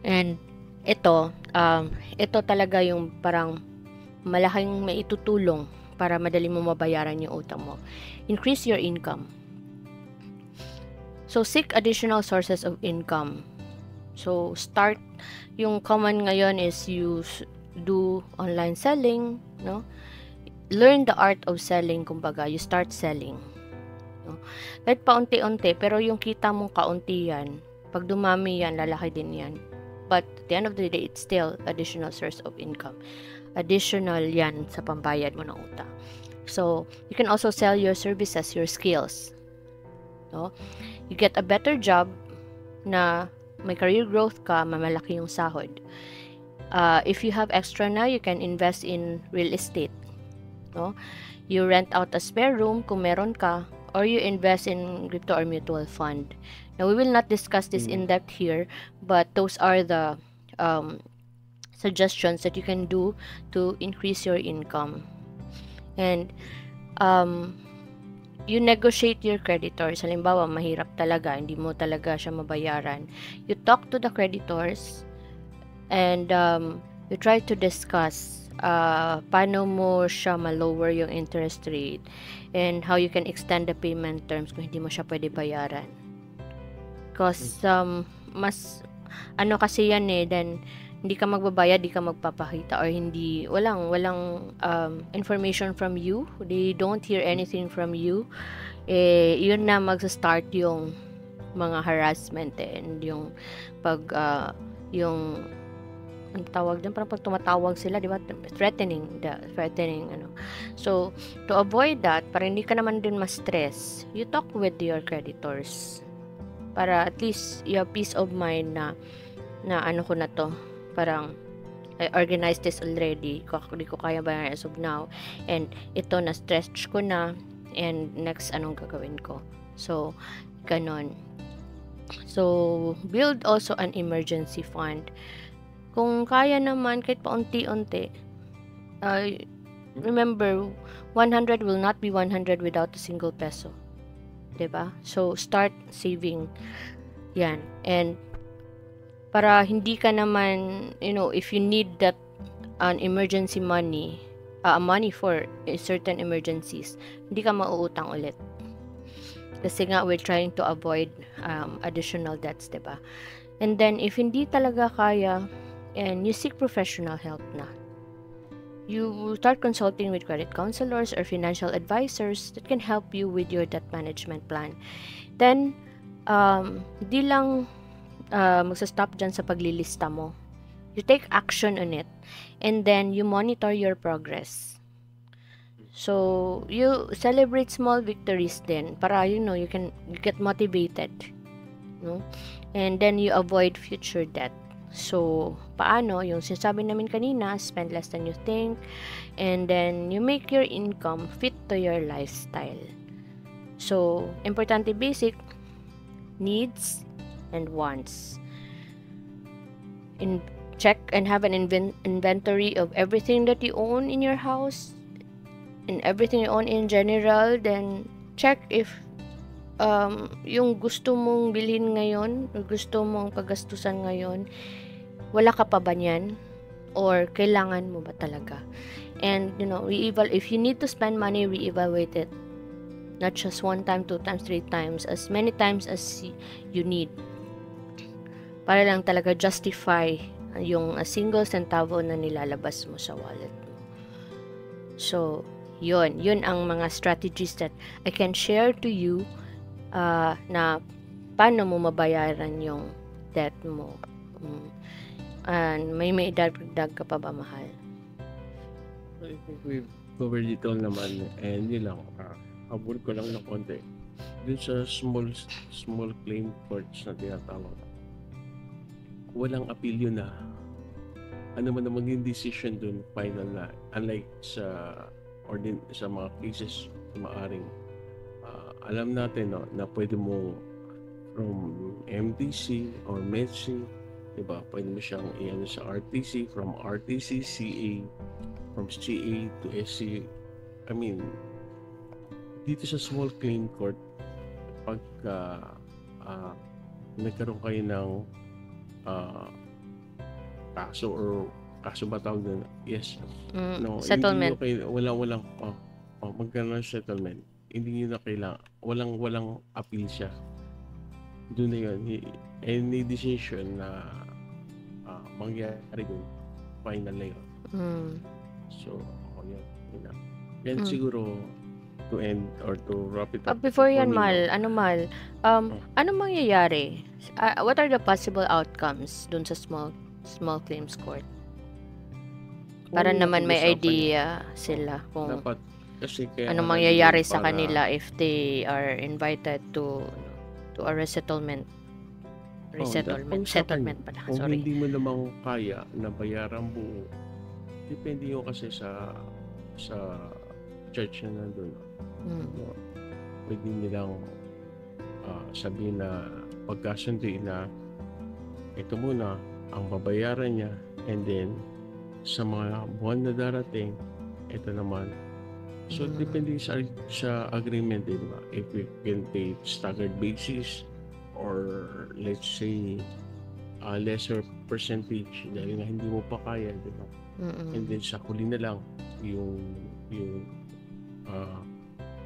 And ito talaga yung parang malaking maitutulong para madali mo mabayaran yung utang mo. Increase your income. So, seek additional sources of income. So, start, yung common ngayon is you do online selling, no? Learn the art of selling, kumbaga, you start selling. No? Kahit paunti-unti, pero yung kita mong kaunti yan, pag dumami yan, lalaki din yan. But at the end of the day, it's still additional source of income. Additional yan sa pambayad mo ng utang. So, you can also sell your services, your skills. No? You get a better job na may career growth ka, malaki yung sahod. If you have extra na, you can invest in real estate. No? You rent out a spare room kung meron ka, or you invest in crypto or mutual fund. Now, we will not discuss this in depth here, but those are the suggestions that you can do to increase your income. And you negotiate your creditors. Halimbawa, mahirap talaga, hindi mo talaga siya mabayaran. You talk to the creditors and you try to discuss paano mo siya ma-lower yung interest rate and how you can extend the payment terms kung hindi mo siya pwede bayaran. Because mas kasi yan then hindi ka magbabayad, hindi ka magpapakita, or walang information from you. They don't hear anything from you. Yun na magsa-start yung mga harassment and yung yung ang tawag din, parang pag tumatawag sila, di ba, threatening. So, to avoid that, para hindi ka naman din ma-stress, you talk with your creditors. Para at least you have peace of mind na ko na to. Parang, I organized this already. Hindi ko kaya bayaran as of now. And ito, na-stretch ko na. And next, anong gagawin ko? So, ganon. So, build also an emergency fund. Kung kaya naman, kahit paunti-unti, remember, 100 will not be 100 without a single peso. Diba? So, start saving. Yan. And, para hindi ka naman, if you need that emergency money, money for certain emergencies, hindi ka mauutang ulit. Kasi nga, we're trying to avoid additional debts, diba? And then, if hindi talaga kaya, and you seek professional help na, you start consulting with credit counselors or financial advisors that can help you with your debt management plan. Then, di lang magsa-stop dyan sa paglilista mo. You take action on it, and then you monitor your progress. So, you celebrate small victories then, para you get motivated, no? And then you avoid future debt. So, paano? Yung sinasabi namin kanina, spend less than you think, and then you make your income fit to your lifestyle. So, importante basic needs and wants. Check and have an inventory of everything that you own in your house and everything you own in general. Then, check if yung gusto mong bilhin ngayon o gusto mong paggastusan ngayon, wala ka pa ba niyan? Or kailangan mo ba talaga? And, if you need to spend money, reevaluate it. Not just 1 time, 2 times, 3 times, as many times as you need. Para lang talaga justify yung single centavo na nilalabas mo sa wallet mo. So, yun ang mga strategies that I can share to you na paano mo mabayaran yung debt mo. And may dagdag ka pa ba, mahal? I think we've covered it all naman. And yun lang, habol ko lang ng konti. Dun sa small claim courts na tinatawag, walang appeal yun na. Ano man naman yung decision dun, final na. Unlike sa mga cases, maaring alam natin na pwede mo from MTC or MEDC, diba? Pwede mo siyang iyan sa RTC, from RTC, CA, from CA to SC. I mean, dito sa small claim court, pagka nagkaroon kayo ng kaso ba tawag na? Yes. No, settlement. Walang magkaroon ng settlement. Hindi nyo na kailangan. Walang appeal siya. Doon na yun. Any decision na mangyari doon, final na yun. So, yun. Yan siguro to end or to wrap it up. Before yan, Mal, ano mangyayari? What are the possible outcomes doon sa small claims court? Para naman may idea sila kung dapat, kasi ano mangyayari sa kanila if they are invited to a resettlement. Settlement pala. Kung Sorry. hindi mo namang kaya na bayaran buo, depende yun kasi sa church na nandun. Pwede nilang sabihin na pagkasunduin na ito muna ang babayaran niya, and then sa mga buwan na darating, ito naman. So, depende sa agreement, di ba? If we can pay staggered basis or let's say a lesser percentage dahil nga hindi mo pa kaya, di ba? And then sa huli na lang yung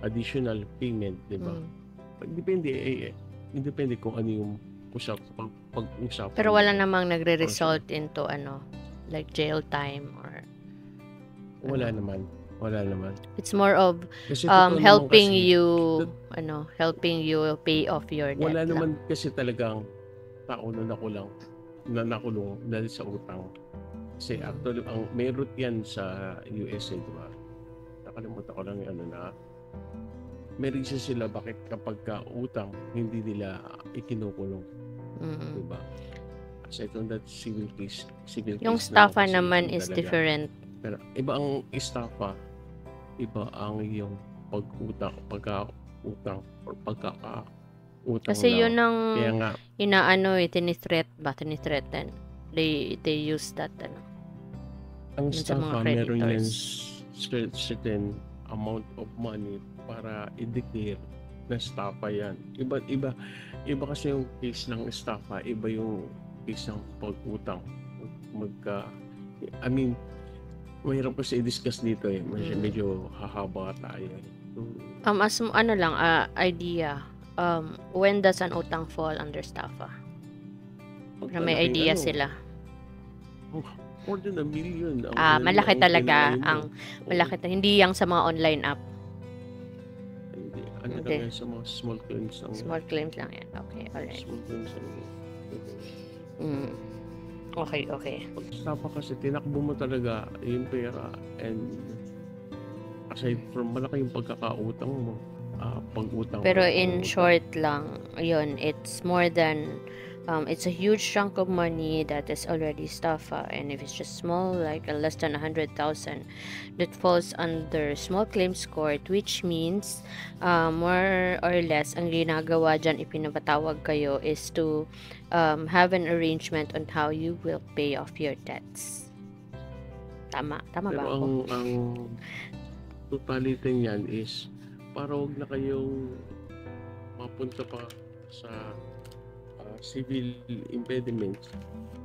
additional payment, di ba? Depende kung ano yung pag-usap. Pero wala namang nagre-result into like jail time or wala naman. It's more of helping you pay off your debt. Wala naman kasi talagang tao na nakulong dahil sa utang. Kasi actually may root yan sa USA, di ba? Nakalimutan ko lang yung na may reason sila bakit kapag utang hindi nila ikinukulong. Di ba? Aside from that, civil case yung estafa naman is talaga different. Pero iba ang estafa, iba ang yung pag-utang or pagkaka-utang. Kasi yun ang tinithreaten. They use that ang estafa meron yan certain amount of money para i-declare na estafa yan. Iba kasi yung case ng estafa, iba yung case ng pag-utang. Mahirap kasi i-discuss dito eh. Medyo hahaba tayo. As idea, when does an utang fall under estafa? May idea sila. More than $1 million. Malaki talaga. Malaki talaga. Hindi yung sa mga online app. Hindi. Sa mga small claims lang. Small claims lang yan. Okay, alright. Small claims lang. Okay. Pag estafa kasi, tinakbo mo talaga yung pera, and aside from malaki yung pagkakautang mo, pag-utang. Pero in short lang, yun, it's more than it's a huge chunk of money that is already estafa, and if it's just small, like less than 100,000, that falls under small claims court, which means more or less ang ginagawa dyan, ipinapatawag kayo, is to have an arrangement on how you will pay off your debts. Tama ba ako? Ang totality niyan is para huwag na kayong mapunta pa sa civil impediments,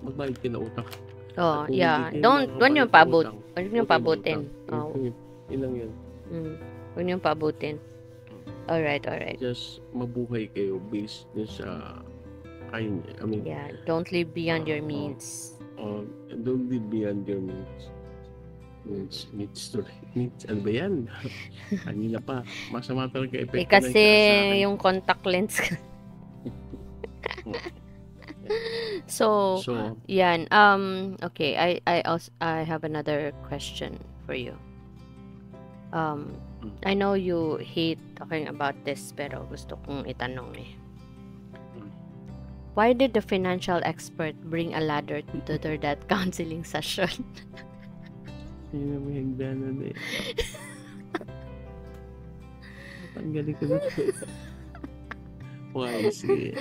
magbayad ka na utang. Huwag nyo paabutin. Ilang yun. Huwag nyo paabutin. Alright. Just mabuhay kayo based sa don't live beyond your means. Don't live beyond your means. Ano ba yan? Kanina pa. Masama talaga epekto kasi yung contact lens So yan. Okay, I have another question for you. I know you hate talking about this, pero gusto kong itanong eh. Why did the financial expert bring a ladder to their debt counseling session? Hindi na may hagdanan eh. Tanggalin ko na. Why? Sige.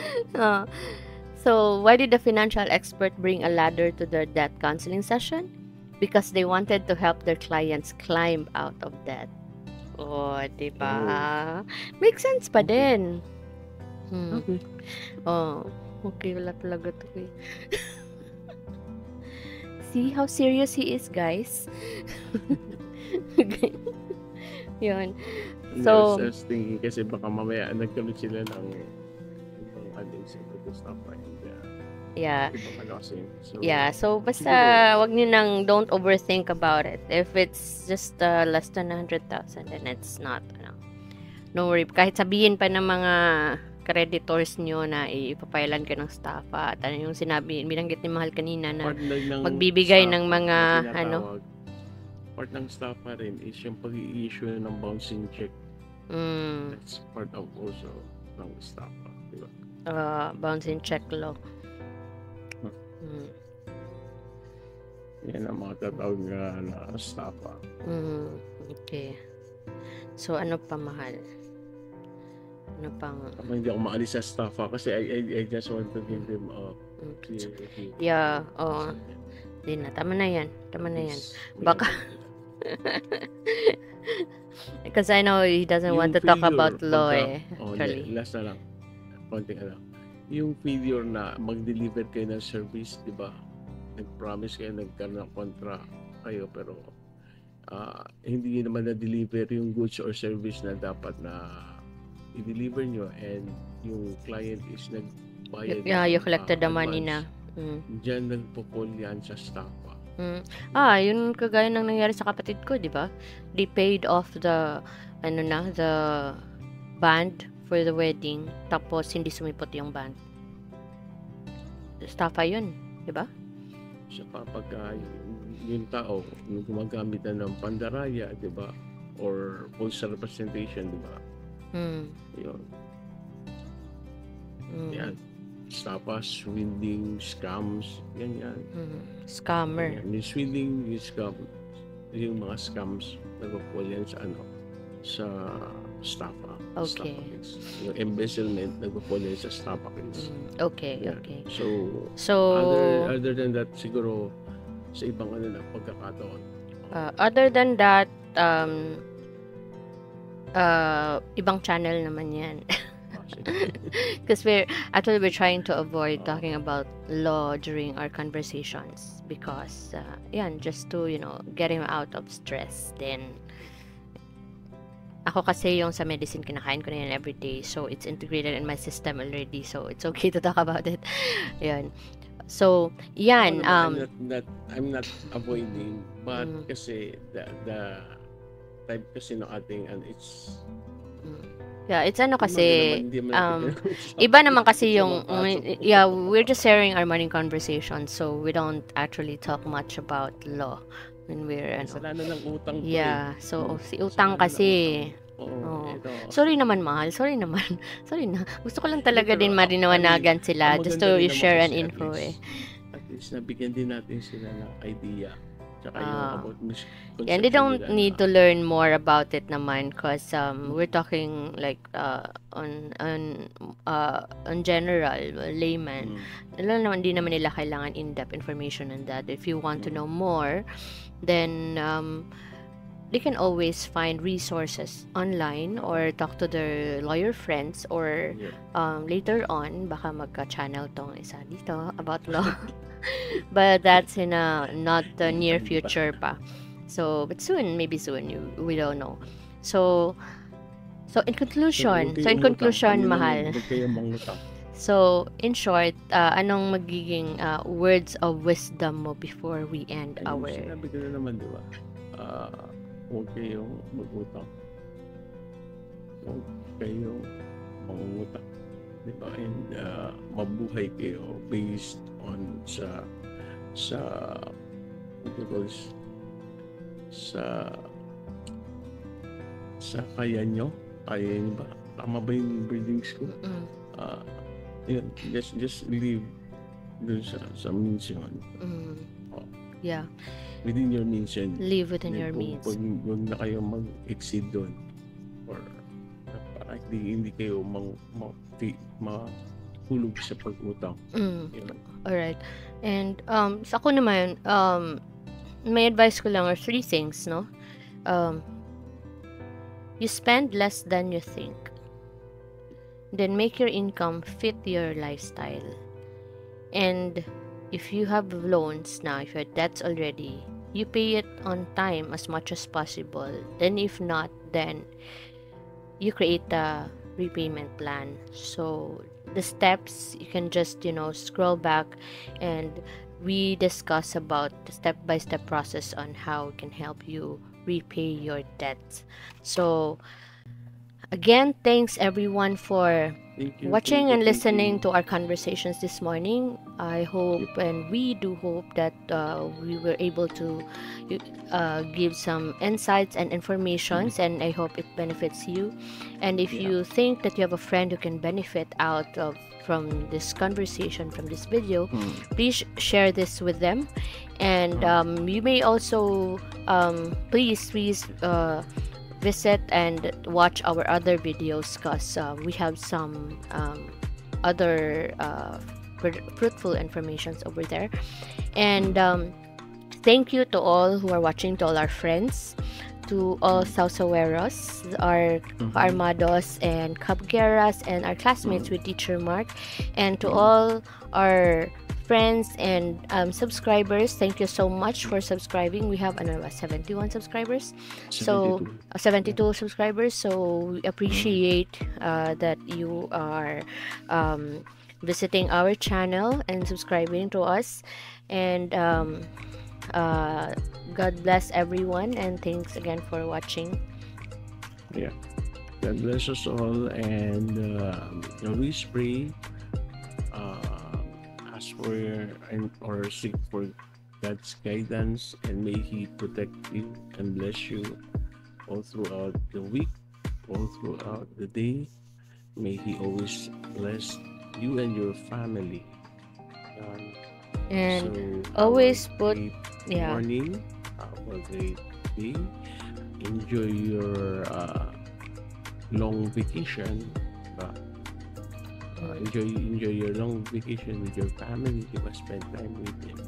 So, why did the financial expert bring a ladder to their debt counseling session? Because they wanted to help their clients climb out of debt. Diba? Makes sense pa din. Okay. Okay, wala talaga to eh. See how serious he is, guys? Okay. Yun. So, I was thinking kasi baka mamaya nagkaroon sila ng stuff like so basta wag niyo nang, don't overthink about it. If it's just less than 100,000, then it's not no worry. Kahit sabihin pa ng mga creditors nyo na ipapailan ka ng estafa, at yung sinabi, binanggit ni Mahal kanina na magbibigay ng mga part ng estafa rin is yung pag-i-issue ng bouncing check. That's part of also ng estafa, diba? Bouncing check law. Mm. Yan ang mga tatawag na estafa. Okay. So, ano pa, mahal? Ano pang... Hindi ako maalis sa estafa kasi I just want to give them clear view. Yeah, oo. Di na. Tama na yan. Baka... Because I know he doesn't want to talk about law actually. Last na lang. Konting yung failure na mag-deliver kayo ng service, di ba? Nag-promise kayo, nagkaroon ng kontra kayo, pero hindi naman na-deliver yung goods or service na dapat na i-deliver nyo, and yung client is nagbayad. You collected the money na. Diyan nagpo-fall yan sa estafa. Yun kagaya ng nangyari sa kapatid ko, di ba? They paid off the band for the wedding, tapos hindi sumipot yung band. Estafa yun, di ba? So kapag yung tao yung gumagamit na ng pandaraya, di ba? Or false representation, di ba? Yun. Yan. Estafa, swindling, scams, yan. Scammer. Yan. Yung swindling, yung scam, yung mga scams, nagpo-fall yan sa estafa. Okay. Yung embezzlement, nagpo-fall yan sa estafa case. Okay, Yan. okay. So other than that, siguro sa ibang pagkakataon. Other than that, ibang channel naman yan. Because we're trying to avoid talking about law during our conversations because just to get him out of stress. Then ako kasi yung sa medicine, kinakain ko na yan every day, so it's integrated in my system already, so it's okay to talk about it. Yan. So yan, I'm not avoiding, but kasi the type kasi ng ating it's it's kasi iba naman kasi yung we're just sharing our money conversation, so we don't actually talk much about law when we're kasalanan ng utang ko. So si utang kasi sorry naman, mahal, sorry na, gusto ko lang talaga din marinawagan sila just to share an info at least nabigyan din natin sila ng idea. And they don't need to learn more about it naman because we're talking like on general layman. Hindi naman nila kailangan in-depth information on that. If you want to know more, then they can always find resources online or talk to their lawyer friends, or later on baka magka-channel tong isa dito about law. But that's in not the near future pa. So, but soon, maybe soon, we don't know. So in conclusion, mahal. So, in short, anong magiging words of wisdom mo before we end our... Sinabi ko na naman, di ba? Huwag kayong mag-utang. Huwag kayong mangungutang. Diba? And mabuhay kayo based on sa kaya nyo ba? Tama ba yung buildings ko? Yun, just live dun sa means yun. Within your means yun. Live within your means. Huwag na kayo mag-exceed dun, or para hindi kayo mahulog sa pag-utang. Alright. And sa ako naman, may advice ko lang are 3 things, no? You spend less than you think. Then make your income fit your lifestyle. And if you have loans now, if you have debts already, you pay it on time as much as possible. Then if not, then you create a repayment plan. So the steps, you can just scroll back and we discuss about the step-by-step process on how it can help you repay your debts. So again, thanks everyone for watching and listening to our conversations this morning. I hope and we do hope that we were able to give some insights and informations, and I hope it benefits you. And if you think that you have a friend who can benefit out of from this conversation, from this video, please share this with them. And you may also please visit and watch our other videos, because we have some other fruitful informations over there. And thank you to all who are watching, to all our friends, to all Sausaweros, our Armados and Cabgueras, and our classmates with Teacher Mark, and to all our friends and subscribers. Thank you so much for subscribing. We have 71 subscribers, 72 subscribers. So we appreciate that you are visiting our channel and subscribing to us. And God bless everyone, and thanks again for watching. Yeah, God bless us all, and always pray, ask for or seek for God's guidance, and may He protect you and bless you all throughout the week, all throughout the day. May He always bless you and your family. And so always put morning, a great day. Enjoy your long vacation. Enjoy your long vacation with your family. Diba? Spend time with them.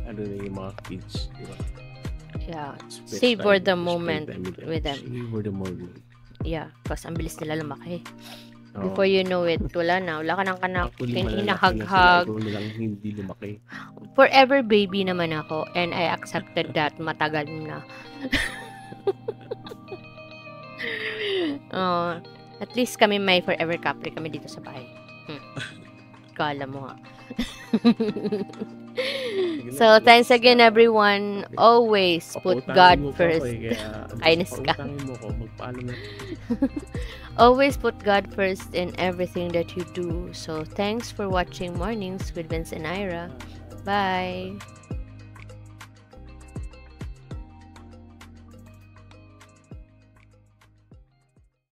Ano na yung mga kids, diba? Yeah. Savor the moment with them. Savor the moment. Yeah, because ang bilis nila lumaki. Before you know it, wala ka ng kanak, hinahag-hag. Hindi lumaki. Forever baby naman ako, and I accepted that. Matagal na. At least kami may forever couple kami dito sa bahay. Kala mo ha. So, thanks again everyone. Always put God first. Ayos ka. Always put God first in everything that you do. So, thanks for watching Mornings with Vince and Ira. Bye.